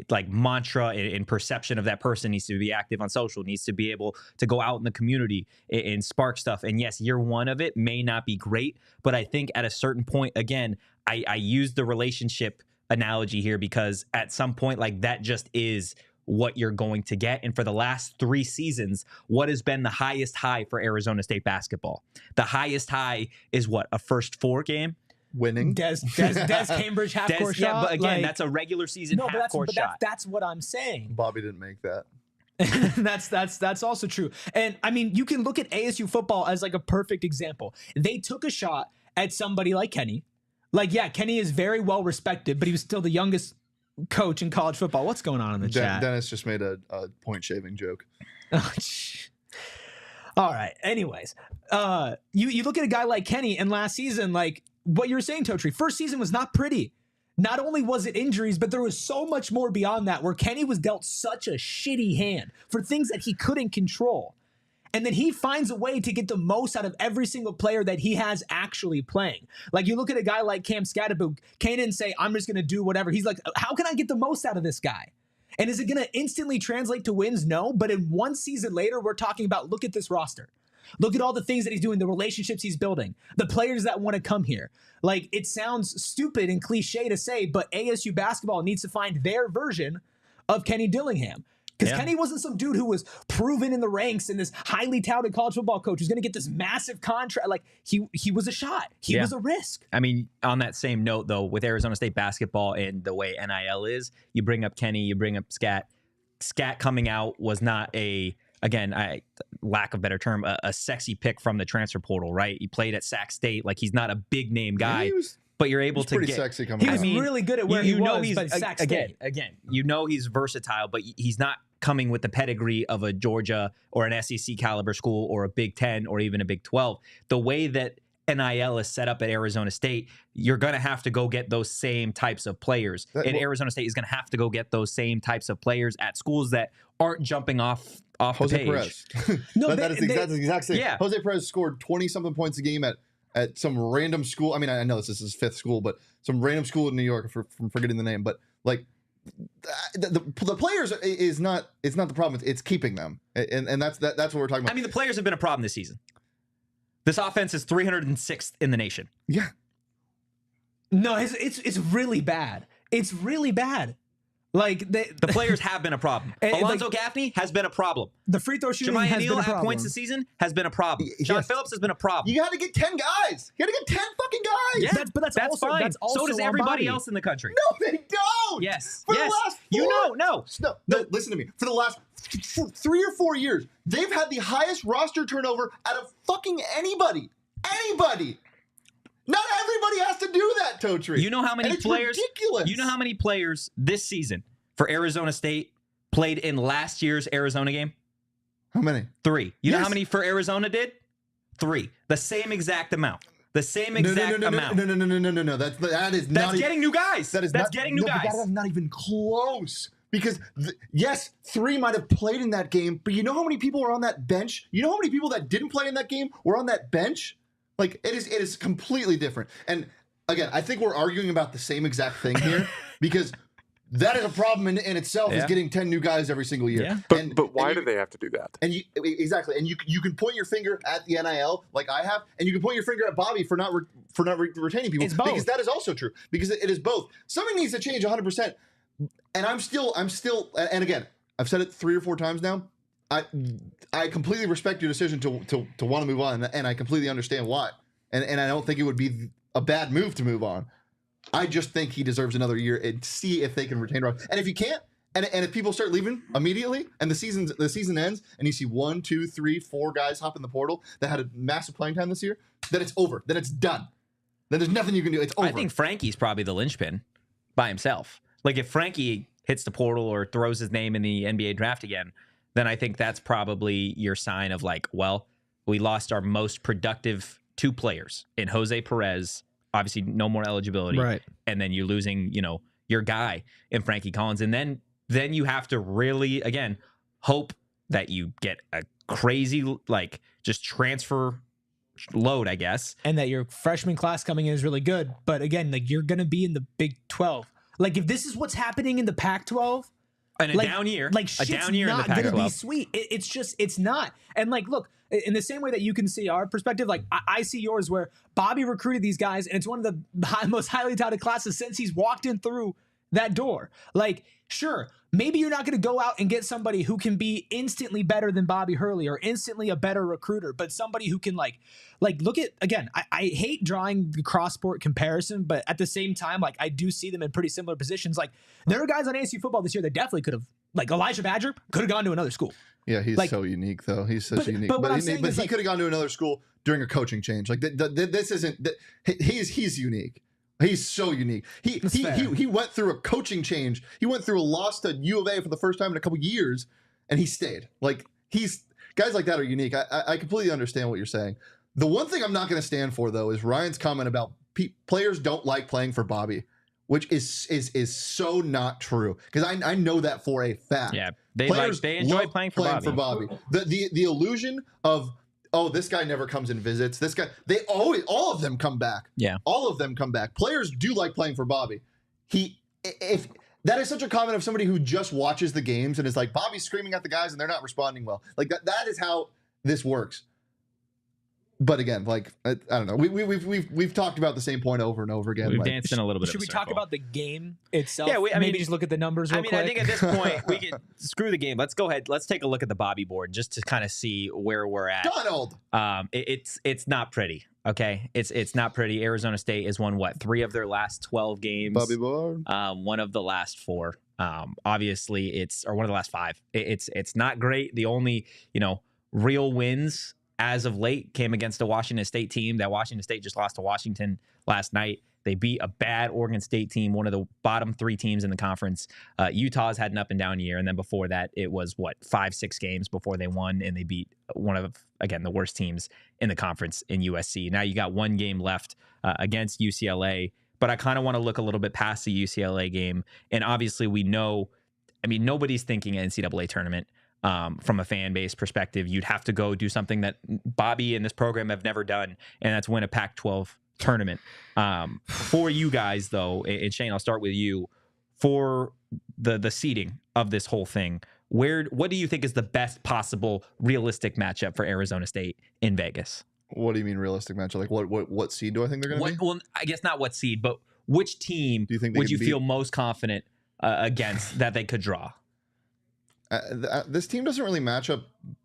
like mantra and perception of that person. Needs to be active on social, needs to be able to go out in the community and spark stuff. And yes, year one of it may not be great, but I think at a certain point, again, I use the relationship analogy here because at some point, like, that just is what you're going to get. And for the last 3 seasons, what has been the highest high for Arizona State basketball? The highest high is what, a first 4 game? Winning. Des Cambridge half-court shot. Yeah, but again, that's a regular season half-court shot. That's what I'm saying. Bobby didn't make that. That's also true. And I mean, you can look at ASU football as like a perfect example. They took a shot at somebody like Kenny. Like, yeah, Kenny is very well respected, but he was still the youngest coach in college football. What's going on in the chat? Dennis just made a point shaving joke. All right. Anyways, you look at a guy like Kenny, and last season, like what you were saying, Totri, first season was not pretty. Not only was it injuries, but there was so much more beyond that, where Kenny was dealt such a shitty hand for things that he couldn't control. And then he finds a way to get the most out of every single player that he has actually playing. Like, you look at a guy like Cam Scatterbook, Kane didn't say, I'm just going to do whatever. He's like, how can I get the most out of this guy? And is it going to instantly translate to wins? No. But in one season later, we're talking about, look at this roster. Look at all the things that he's doing, the relationships he's building, the players that want to come here. Like, it sounds stupid and cliche to say, but ASU basketball needs to find their version of Kenny Dillingham. Because Kenny wasn't some dude who was proven in the ranks and this highly touted college football coach who's going to get this massive contract. Like, he was a shot. He was a risk. I mean, on that same note, though, with Arizona State basketball and the way NIL is, you bring up Kenny, you bring up Scat. Scat coming out was not lack of better term, a sexy pick from the transfer portal, right? He played at Sac State. Like, he's not a big name guy. But you're able to pretty get sexy coming out. He was really good at where he was, he's, but Sac State. Again, you know he's versatile, but he's not coming with the pedigree of a Georgia or an SEC caliber school or a Big 10 or even a Big 12. The way that NIL is set up at Arizona State, you're going to have to go get those same types of players. Arizona State is going to have to go get those same types of players at schools that aren't jumping off Jose the page. Perez. No, that is the exact same. Yeah. Jose Perez scored 20-something points a game at some random school. I mean, I know this is his 5th school, but some random school in New York, from forgetting the name. But like, the players is not the problem. It's keeping them, and that's what we're talking about. I mean, the players have been a problem this season. This offense is 306th in the nation. Yeah. No, it's really bad. It's really bad. Like, the players have been a problem. Alonzo Gaffney has been a problem. The free throw shooting has been a problem. At points this season has been a problem. Sean Phillips has been a problem. You got to get 10 guys. You got to get 10 fucking guys. Yeah, but that's also fine. That's also so does everybody else in the country. No, they don't. Yes. For the last 4, no, listen to me. For the last 3 or 4 years, they've had the highest roster turnover out of fucking anybody. Anybody. Not everybody has to do that, Totri. You know how many players? Ridiculous. You know how many players this season for Arizona State played in last year's Arizona game? How many? 3. You know how many for Arizona did? 3. The same exact amount. The same exact amount. No. That's getting new guys. That's getting new guys. That is not even close. Because yes, 3 might have played in that game, but you know how many people were on that bench? You know how many people that didn't play in that game were on that bench? Like, it is completely different. And again, I think we're arguing about the same exact thing here because that is a problem in itself, is getting 10 new guys every single year. Yeah. But why do they have to do that? And exactly. And you can point your finger at the NIL like I have, and you can point your finger at Bobby for not retaining people. It's both. Because that is also true. Because it is both. Something needs to change 100%. And I'm still, and again, I've said it 3 or 4 times now. I completely respect your decision to want to move on, and I completely understand why. And I don't think it would be a bad move to move on. I just think he deserves another year and see if they can retain Rob. And if you can't, and if people start leaving immediately, and the season ends, and you see 1, 2, 3, 4 guys hop in the portal that had a massive playing time this year, then it's over. Then it's done. Then there's nothing you can do. It's over. I think Frankie's probably the linchpin by himself. Like, if Frankie hits the portal or throws his name in the NBA draft again, then I think that's probably your sign of like, well, we lost our most productive 2 players in Jose Perez, obviously no more eligibility. Right. And then you're losing, your guy in Frankie Collins. And then then you have to really, again, hope that you get a crazy, like, just transfer load, I guess. And that your freshman class coming in is really good. But again, like, you're going to be in the Big 12. Like, if this is what's happening in the Pac-12, and a down year, like, a down year in the Pac-12, not gonna be Pac-12. sweet. It's not. And like, look, in the same way that you can see our perspective, like I see yours, where Bobby recruited these guys, and it's one of the most highly touted classes since he's walked in through that door. Like, sure, maybe you're not going to go out and get somebody who can be instantly better than Bobby Hurley or instantly a better recruiter, but somebody who can like look at, again, I hate drawing the cross-sport comparison, but at the same time, like, I do see them in pretty similar positions. Like, there are guys on ASU football this year that definitely could have, like Elijah Badger could have gone to another school. Yeah, he's like, so unique, though. He's such unique. But what I'm he saying is, he like, could have gone to another school during a coaching change. Like, this isn't. He's unique. He's so unique. He went through a coaching change. He went through a loss to U of A for the first time in a couple years, and he stayed. Like, guys like that are unique. I completely understand what you're saying. The one thing I'm not going to stand for, though, is Ryan's comment about players don't like playing for Bobby, which is so not true, because I know that for a fact. Yeah, they enjoy playing for Bobby. The illusion of, oh, this guy never comes and visits. This guy, all of them come back. Yeah, all of them come back. Players do like playing for Bobby. If that is such a comment of somebody who just watches the games and is like, Bobby's screaming at the guys and they're not responding well. Like, that is how this works. But again, like, I don't know. We've talked about the same point over and over again. We've danced in a little bit. Should we talk about the game itself? Yeah, maybe just look at the numbers real quick. I think at this point we can screw the game. Let's go ahead. Let's take a look at the Bobby board just to kind of see where we're at. Donald. It's not pretty. Okay, it's not pretty. Arizona State has won 3 of their last 12 games. Bobby board. One of the last 4. Obviously, one of the last 5. It's not great. The only real wins as of late came against a Washington State team. That Washington State just lost to Washington last night. They beat a bad Oregon State team, one of the bottom 3 teams in the conference. Utah's had an up and down year, and then before that, it was 5-6 games before they won, and they beat one of, again, the worst teams in the conference in USC. Now you got 1 game left against UCLA, but I kind of want to look a little bit past the UCLA game, and obviously we know, nobody's thinking NCAA tournament. From a fan base perspective, you'd have to go do something that Bobby and this program have never done, and that's win a Pac-12 tournament. For you guys, though, and Shane, I'll start with you, for the seeding of this whole thing, what do you think is the best possible realistic matchup for Arizona State in Vegas? What do you mean realistic matchup? Like, what seed do I think they're going to be? Well, I guess not what seed, but which team do you think would you feel most confident against that they could draw? This team doesn't really match up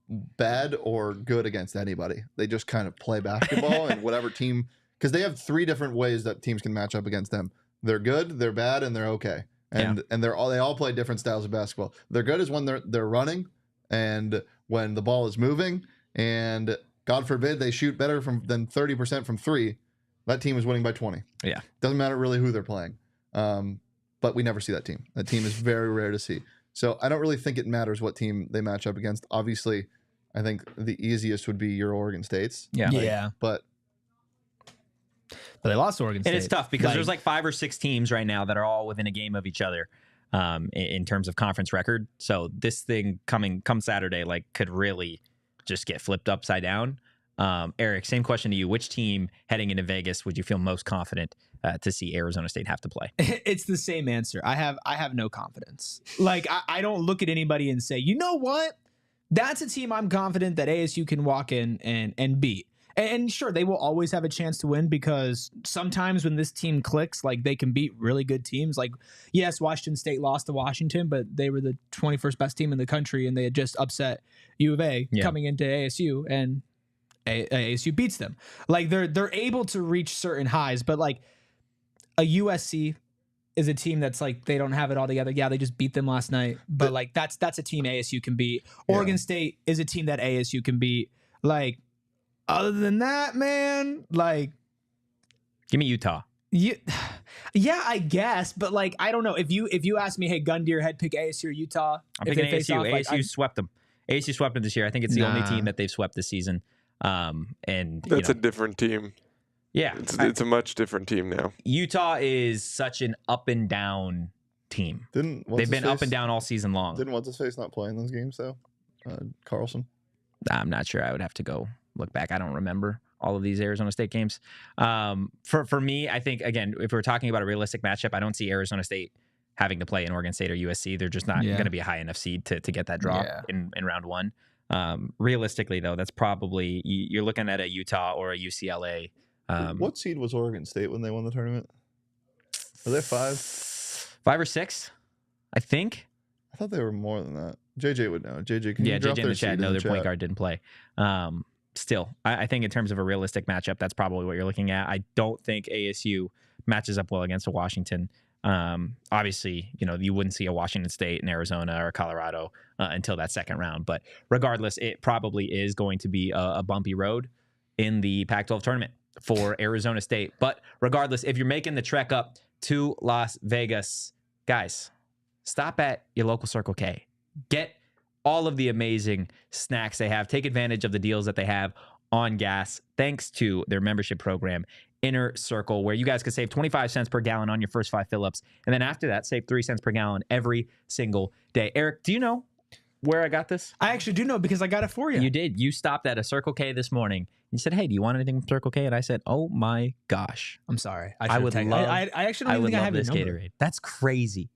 bad or good against anybody. They just kind of play basketball, and whatever team, because they have 3 different ways that teams can match up against them. They're good, they're bad, and they're okay. And they all play different styles of basketball. They're good is when they're running, and when the ball is moving, and God forbid they shoot better than 30% from 3. That team is winning by 20. Yeah, doesn't matter really who they're playing. But we never see that team. That team is very rare to see. So I don't really think it matters what team they match up against. Obviously, I think the easiest would be your Oregon States. Yeah. But they lost to Oregon State. And it's tough because there's 5 or 6 teams right now that are all within a game of each other in terms of conference record. So this thing come Saturday, could really just get flipped upside down. Erik, same question to you. Which team heading into Vegas would you feel most confident to see Arizona State have to play? It's the same answer. I have no confidence. I don't look at anybody and say, you know what? That's a team I'm confident that ASU can walk in and beat. And sure, they will always have a chance to win, because sometimes when this team clicks, they can beat really good teams. Yes, Washington State lost to Washington, but they were the 21st best team in the country, and they had just upset U of A coming into ASU, and ASU beats them. They're able to reach certain highs, but a USC is a team that's they don't have it all together. Yeah, they just beat them last night, but that's a team ASU can beat. Oregon State is a team that ASU can beat. Other than that, man, give me Utah. Yeah, I guess, but I don't know. If you ask me, hey, gun to your head, pick ASU or Utah. I'm picking ASU. ASU swept them. ASU swept them this year. I think it's the only team that they've swept this season. And that's a different team. Yeah, it's a much different team now. Utah is such an up and down team. They've been up and down all season long. Didn't what's-his-face not play in those games, though? Carlson? I'm not sure. I would have to go look back. I don't remember all of these Arizona State games. For me, I think, again, if we're talking about a realistic matchup, I don't see Arizona State having to play in Oregon State or USC. They're just not going to be a high enough seed to get that draw in round one. Realistically, though, that's probably, you're looking at a Utah or a UCLA. What seed was Oregon State when they won the tournament? Were they 5? 5 or 6, I think. I thought they were more than that. JJ would know. JJ, can you drop JJ in their the chat. seed No, in their the point chat? guard didn't play. Still, I think in terms of a realistic matchup, that's probably what you're looking at. I don't think ASU matches up well against a Washington. Obviously, you wouldn't see a Washington State and Arizona or Colorado until that second round. But regardless, it probably is going to be a bumpy road in the Pac-12 tournament for Arizona State. But regardless, if you're making the trek up to Las Vegas, guys, stop at your local Circle K. Get all of the amazing snacks they have. Take advantage of the deals that they have on gas thanks to their membership program, Inner Circle, where you guys can save 25 cents per gallon on your first 5 fill-ups. And then after that, save 3 cents per gallon every single day. Eric, do you know where I got this? I actually do know because I got it for you. You did. You stopped at a Circle K this morning. You said, hey, do you want anything from Circle K? And I said, oh my gosh. I'm sorry. I would love, I actually don't even think I have this your number. Gatorade. That's crazy.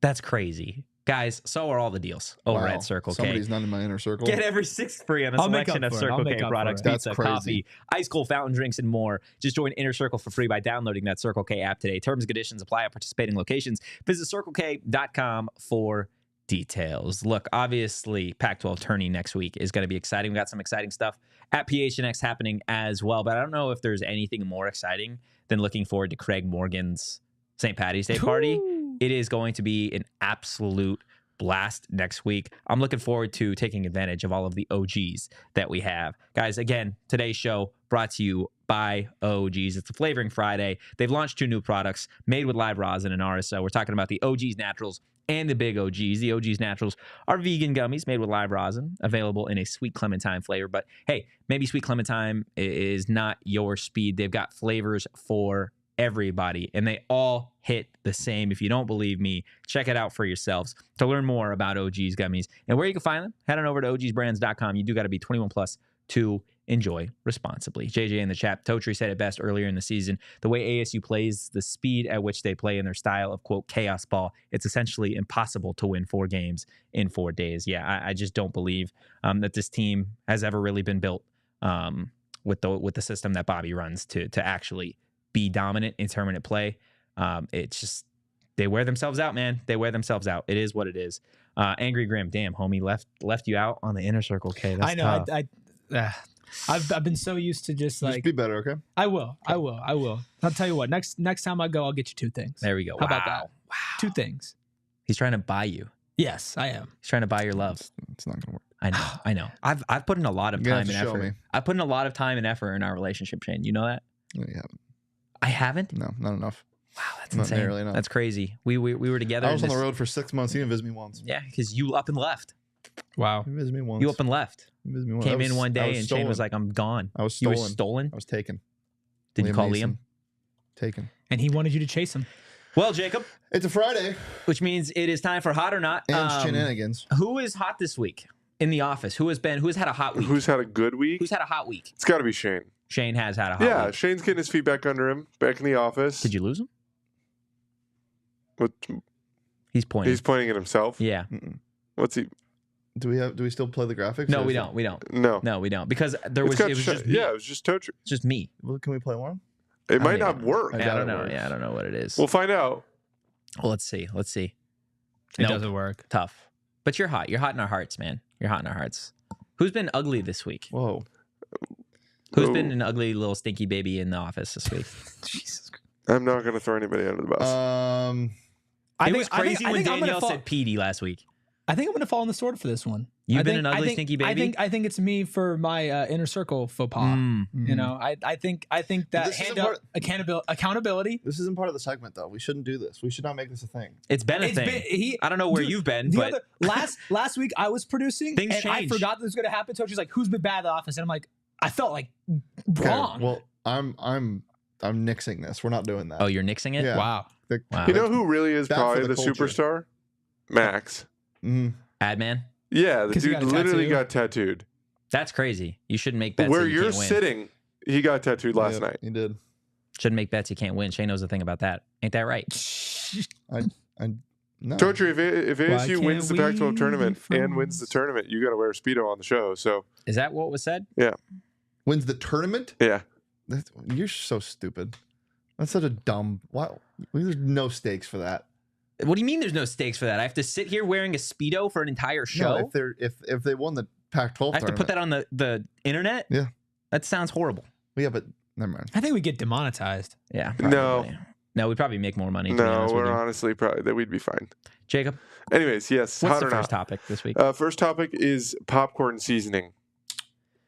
That's crazy. Guys, so are all the deals over at Circle K. Somebody's not in my inner circle. Get every 6th free on a selection of Circle K products, That's pizza, crazy. coffee, ice cold fountain drinks, and more. Just join Inner Circle for free by downloading that Circle K app today. Terms and conditions apply at participating locations. Visit CircleK.com for details. Look, obviously, Pac-12 tourney next week is going to be exciting. We got some exciting stuff at PHNX happening as well, but I don't know if there's anything more exciting than looking forward to Craig Morgan's St. Patty's Day party. It is going to be an absolute blast next week. I'm looking forward to taking advantage of all of the OGs that we have. Guys, again, today's show brought to you by OGs. It's a Flavoring Friday. They've launched 2 new products made with live rosin and RSO. We're talking about the OGs Naturals and the Big OGs. The OGs Naturals are vegan gummies made with live rosin, available in a sweet clementine flavor. But hey, maybe sweet clementine is not your speed. They've got flavors for everybody, and they all hit the same. If you don't believe me, check it out for yourselves. To learn more about OG's gummies and where you can find them, head on over to ogsbrands.com. You do got to be 21 plus to enjoy responsibly. JJ in the chat, Totri said it best earlier in the season. The way ASU plays, the speed at which they play, and their style of, quote, chaos ball, it's essentially impossible to win 4 games in 4 days. Yeah, I just don't believe that this team has ever really been built with the system that Bobby runs to actually be dominant in tournament play. It's just, they wear themselves out, man. They wear themselves out. It is what it is. Angry Grim, damn, homie, left you out on the Inner Circle K. That's I know. tough. I've been so used to just like, be better, okay? I will. I'll tell you what. Next time I go, I'll get you 2 things. There we go. How about that? Wow. 2 things. He's trying to buy you. Yes, I am. He's trying to buy your love. It's not gonna work. I know. I've put in a lot of You're gonna time and have to show effort. me. I've put in a lot of time and effort in our relationship, Shane. You know that? No, you haven't. I haven't? No, not enough. Wow, that's Not insane. nearly enough. That's crazy. We were together. I was in on the this- road for 6 months. You didn't visit me once. Yeah, because you up and left. Wow. You visited me once. You up and left. You visited me once. Came I was- in one I day and Shane was stolen. like, I'm gone. I was You stolen. were stolen? I was taken. Did you call Mason. Liam? Taken. And he wanted you to chase him. Well, Jacob, It's a Friday. which means it is time for Hot or Not. And shenanigans. Who is hot this week in the office? Who's had a hot week? Who's had a good week? Who's had a hot week? It's got to be Shane. Shane has had a hot Yeah, week. Shane's getting his feet back under him, back in the office. Did you lose him? What, He's pointing. he's pointing at himself. Yeah. What's he? Do we still play the graphics? No, or we is it- don't. We don't. No. No, we don't. Because there It's was got it was Sh- just me. yeah, it was just Totri. It's just me. Well, can we play one? It might mean, not work. I I doubt don't it know. works. Yeah, I don't know what it is. We'll find out. Well, let's see. Let's see. It Nope. doesn't work. Tough. But you're hot. You're hot in our hearts, man. You're hot in our hearts. Who's been ugly this week? Whoa. Who's Ooh. been an ugly little stinky baby in the office this week? Jesus Christ. I'm not going to throw anybody under the bus. It was crazy when I'm gonna Danielle fall- said Petey last week. I think I'm going to fall on the sword for this one. You've I been think- an ugly, I think- stinky baby? I think it's me for my inner circle faux pas. Mm. You know, I think that This isn't hand up accountability. This isn't part of the segment, though. We shouldn't do this. We should not make this a thing. It's been a It's thing. been- I don't know where dude, you've been, The but other, last week I was producing Things and I change. forgot that was going to happen. So she's like, "Who's been bad at the office?" And I'm like, I felt like Okay, wrong. well, I'm nixing this. We're not doing that. oh, you're nixing it? Yeah. Wow. Wow. You know who really is Bad for probably the the culture. superstar? Max. Ad man. Yeah, the 'Cause he dude got a literally tattoo. got tattooed. That's crazy. You shouldn't make bets Where that you you're can't win. sitting, he got tattooed last night. He did. Shouldn't make bets you can't win. Shay knows the thing about that. Ain't that right? No. Totri, if ASU can't wins the Pac-12 we tournament be and wins the friends? tournament, you got to wear a Speedo on the show. So, Is that what was said? Wins the tournament? yeah. You're so stupid. That's such a dumb. Wow. There's no stakes for that. What do you mean there's no stakes for that? I have to sit here wearing a Speedo for an entire show? No, if they won the Pac-12 I have to put tournament. that on the internet? Yeah. That sounds horrible. Yeah, but never mind. I think we get demonetized. Yeah. No. probably. No, we probably make more money. To be No, honest with we're you. honestly probably that we'd be fine. Jacob, Anyways, yes. what's hot the or first not? topic this week? First topic is popcorn seasoning.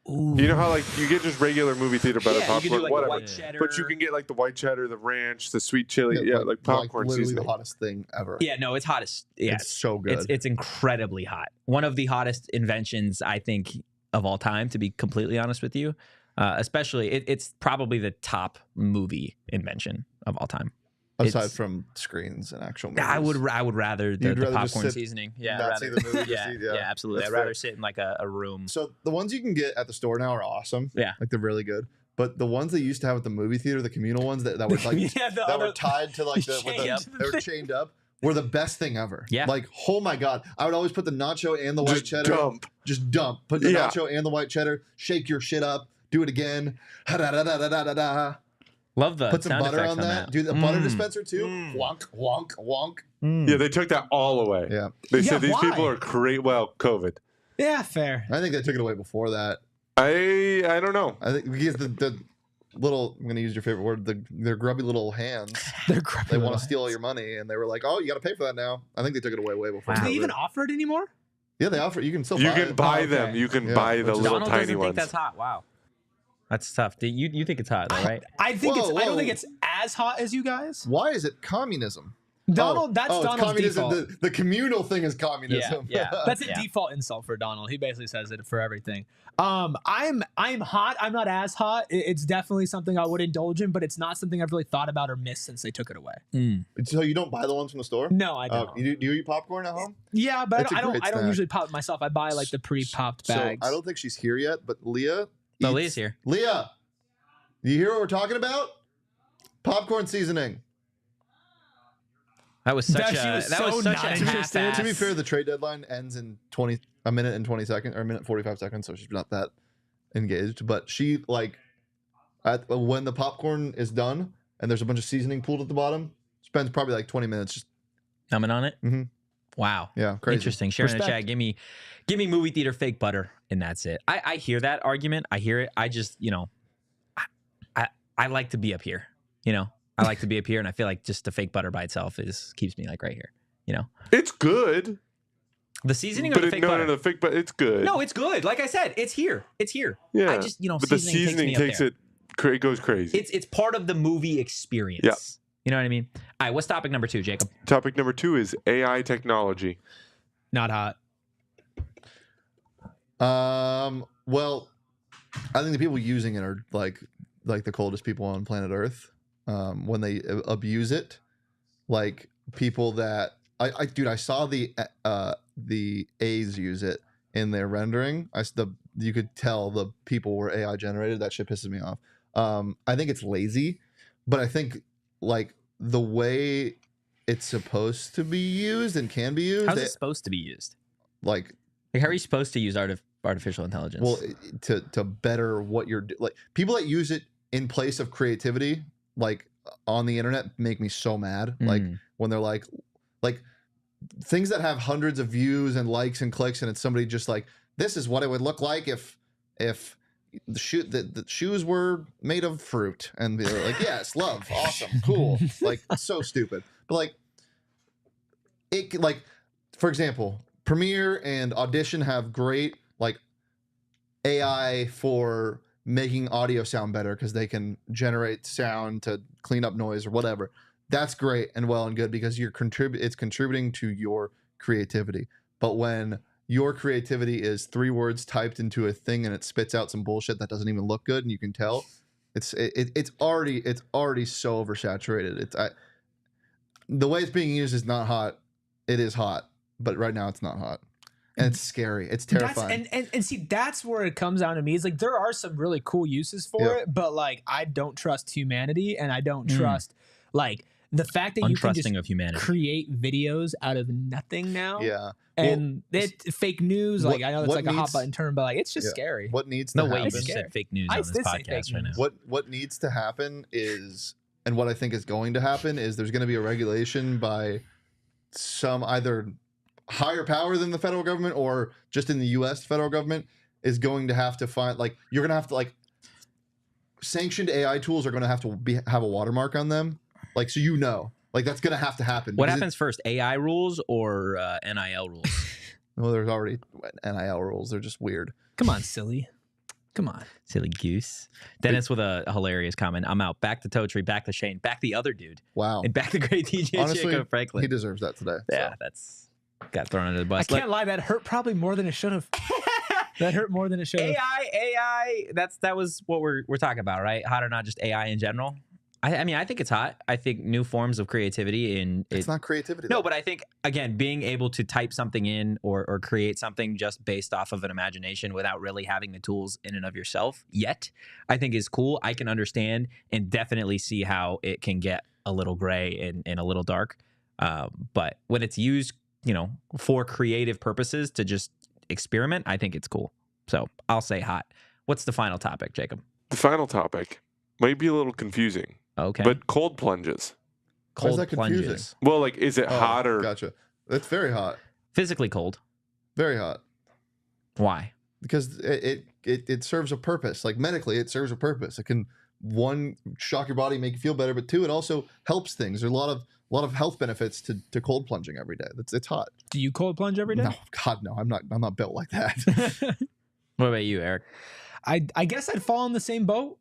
Ooh. You know how like you get just regular movie theater butter yeah, popcorn, you can do like whatever. white cheddar. But you can get like the white cheddar, the ranch, the sweet chili, yeah, like popcorn literally seasoning. the hottest thing ever. Yeah, no, it's hottest. Yeah, It's so good. It's incredibly hot. One of the hottest inventions I think of all time, to be completely honest with you. Especially, it's probably the top movie invention of all time. Aside it's- from screens and actual movies. I would rather the You'd rather just popcorn sit, seasoning. Yeah, not rather, see the movie, just yeah, eat- yeah, yeah. absolutely. That's I'd rather fair. sit in like a room. So the ones you can get at the store now are awesome. Yeah. Like they're really good. But the ones they used to have at the movie theater, the communal ones that were like Yeah, the that other- were tied to like they were chained up, were the best thing ever. Yeah. Like, oh my God. I would always put the nacho and the white Just cheddar. dump. Just dump. Put the Yeah. nacho and the white cheddar. Shake your shit up. Do it again. Ha-da-da-da-da-da-da. Love the Put some sound butter effects on that. Do the butter dispenser too. Wonk, wonk, wonk. Yeah, they took that all away. Yeah. They Yeah, said these why? people are great. Well, COVID. Yeah, fair. I think they took it away before that. I don't know. I think because the little, I'm going to use your favorite word, their grubby little hands. They're grumpy They want little to steal heads. your money, and they were like, "Oh, you got to pay for that now." I think they took it away way before. Wow. Do they COVID. even offer it anymore? Yeah, they offer. You can still. You buy can it. buy okay. them. You can Yeah, buy the which is- little Donald tiny doesn't ones. think that's hot. Wow, that's tough. You think it's hot though, right? I think Whoa, I don't whoa. think it's as hot as you guys. Why is it communism? Donald, that's it's Donald's communism. default. The communal thing is communism. Yeah. That's a Yeah. default insult for Donald. He basically says it for everything. I'm hot. I'm not as hot. It's definitely something I would indulge in, but it's not something I've really thought about or missed since they took it away. So you don't buy the ones from the store? No, I don't. Do you eat popcorn at home? Yeah, but That's a I don't. great I don't snack. usually pop it myself. I buy like the pre-popped bags. So I don't think she's here yet, but Leah. No, eats- Leah's here. Leah, you hear what we're talking about? Popcorn seasoning. That was such That a she was that so was such not a interested. half-ass. To be fair, the trade deadline ends in a minute and 20 seconds, or a minute 45 seconds, so she's not that engaged. But she when the popcorn is done and there's a bunch of seasoning pooled at the bottom, spends probably like 20 minutes just numbing on it. Mhm. Wow, yeah, crazy. interesting. Sharing in the Respect. chat, give me movie theater fake butter, and that's it. I hear that argument. I hear it. I just I like to be up here. I like to be up here, and I feel like just the fake butter by itself keeps me like right here. It's good, The seasoning or but the fake no, butter? no, the fake, but it's good. No, it's good. Like I said, it's here. It's here. Yeah, I just but the seasoning takes me up there. it goes crazy. It's part of the movie experience. Yeah. You know what I mean? All right, what's topic number 2, Jacob? Topic number 2 is AI technology. Not hot. Well, I think the people using it are like the coldest people on planet Earth. When they abuse it, like people that I saw the A's use it in their rendering. You could tell the people were AI generated. That shit pisses me off. I think it's lazy, but I think like the way it's supposed to be used and can be used, How's it supposed to be used? like Like, how are you supposed to use artificial intelligence? well to better what you're like people that use it in place of creativity like on the internet make me so mad. Like when they're like things that have hundreds of views and likes and clicks, and it's somebody just like, this is what it would look like if the shoes were made of fruit, and they're like, yes, love, awesome, cool. Like, so stupid. But like for example, Premiere and Audition have great like AI for making audio sound better because they can generate sound to clean up noise or whatever. That's great and well and good because it's contributing to your creativity. But when your creativity is 3 words typed into a thing and it spits out some bullshit that doesn't even look good, and you can tell it's already so oversaturated. the way it's being used is not hot. It is hot, but right now it's not hot. And it's scary. It's terrifying. And see, that's where it comes down to me. Is like there are some really cool uses for it, but like I don't trust humanity, and I don't trust like the fact that you can just of humanity. Create videos out of nothing now. Yeah. And fake news. Like I know that's like a hot button term, but like it's just scary. What needs to happen? No way you just said fake news on this podcast right now. What needs to happen is, and what I think is going to happen is there's going to be a regulation by some either higher power than the federal government or just in the U.S. federal government is going to have to find, like, you're going to have to, like, sanctioned AI tools are going to have to have a watermark on them. Like, so like that's going to have to happen. What happens first, AI rules or NIL rules? Well, there's already NIL rules. They're just weird. Come on, silly. Come on. Silly goose. Dennis with a hilarious comment. I'm out. Back to Totri, back to Shane, back the other dude. Wow. And back the great DJ Honestly, Jacob Franklin. He deserves that today. Yeah, that's got thrown under the bus. I can't lie. That hurt probably more than it should have. That hurt more than it should have. AI. That was what we're talking about, right? Hot or not, just AI in general. I mean, I think it's hot. I think new forms of creativity it's not creativity. No, but I think again, being able to type something in or create something just based off of an imagination without really having the tools in and of yourself yet, I think is cool. I can understand and definitely see how it can get a little gray and a little dark. But when it's used, for creative purposes to just experiment, I think it's cool. So I'll say hot. What's the final topic, Jacob? The final topic might be a little confusing. Okay. But cold plunges. Why is Cold that confusing? plunges. Well, like, is it hot or... Gotcha. It's very hot. Physically cold. Very hot. Why? Because it serves a purpose. Like medically, it serves a purpose. It can, one, shock your body, make you feel better, but two, it also helps things. There's a lot of health benefits to cold plunging every day. It's hot. Do you cold plunge every day? No, God, no. I'm not built like that. What about you, Eric? I guess I'd fall in the same boat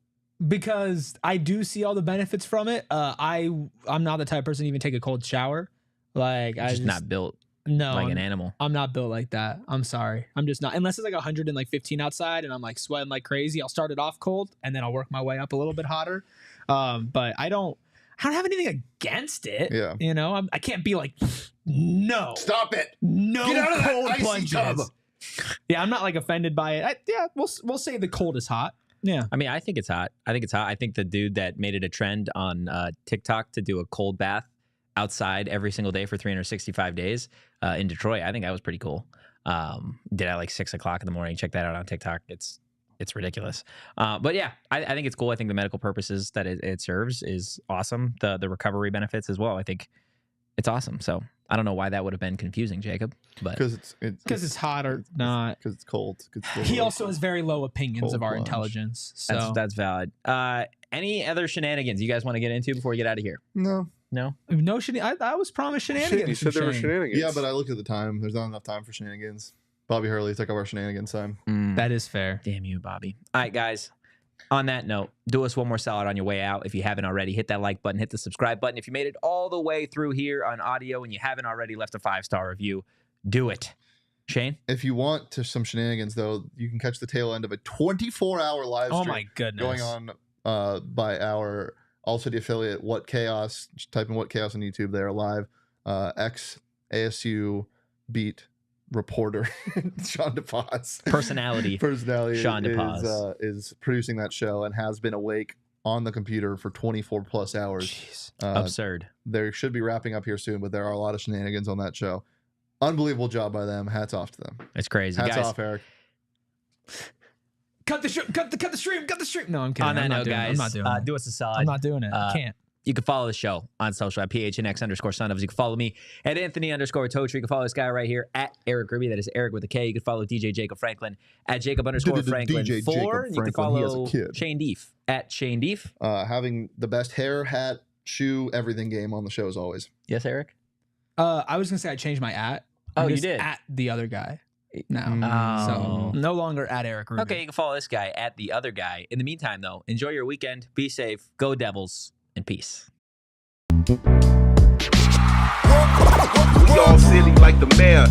because I do see all the benefits from it. I'm not the type of person to even take a cold shower. Like I just not built like an animal. I'm not built like that. I'm sorry. I'm just not. Unless it's like 115 outside and I'm like sweating like crazy. I'll start it off cold and then I'll work my way up a little bit hotter. But I don't have anything against it. Yeah. I can't be like, no. Stop it. No Get out of that cold icy plunges. tub. Yeah, I'm not like offended by it. We'll say the cold is hot. Yeah. I mean, I think it's hot. I think the dude that made it a trend on TikTok to do a cold bath outside every single day for 365 days in Detroit, I think that was pretty cool. Did I like 6 o'clock in the morning? Check that out on TikTok. It's ridiculous. But yeah, I think it's cool. I think the medical purposes that it serves is awesome. The recovery benefits as well. I think it's awesome. So I don't know why that would have been confusing, Jacob. But because it's hot or not. Because it's cold. He also has very low opinions Cold of our plunge. intelligence. So that's valid. Any other shenanigans you guys want to get into before we get out of here? No. No? no I was promised shenanigans. Shit, you said there were from Shane. shenanigans. Yeah, but I looked at the time. There's not enough time for shenanigans. Bobby Hurley took up our shenanigans time. That is fair. Damn you, Bobby. All right, guys. On that note, do us one more solid on your way out. If you haven't already, hit that like button, hit the subscribe button. If you made it all the way through here on audio and you haven't already left a 5-star review, do it. Shane? If you want some shenanigans, though, you can catch the tail end of a 24-hour live stream Oh my goodness. going on by our ALLCITY affiliate, What Chaos. Just type in What Chaos on YouTube. They're live. Ex-ASU beat reporter Sean DePaz. Personality Sean DePaz. is producing that show and has been awake on the computer for 24 plus hours. Jeez. Absurd. They should be wrapping up here soon, but there are a lot of shenanigans on that show. Unbelievable job by them. Hats off to them. It's crazy. Hats guys, off, Eric. Cut the stream. No, I'm kidding. on that I'm not note, doing it. guys, I'm not doing it. do us a solid. I'm not doing it. I can't. You can follow the show on social at PHNX Sun Devils. You can follow me at Anthony _Totri. You can follow this guy right here at Erik Ruby. That is Eric with a K. You can follow DJ Jacob Franklin at Jacob _Franklin DJ 4. Jacob You can Franklin. follow He has a kid. Shane Deef at Shane Deef. Having the best hair, hat, shoe, everything game on the show as always. Yes, Eric? I was gonna say I changed my at. Oh, I'm you just did? At the other guy now. Oh. So no longer at Erik Ruby. Okay, you can follow this guy at the other guy. In the meantime, though, enjoy your weekend. Be safe. Go Devils. And peace. We all silly like the mayor.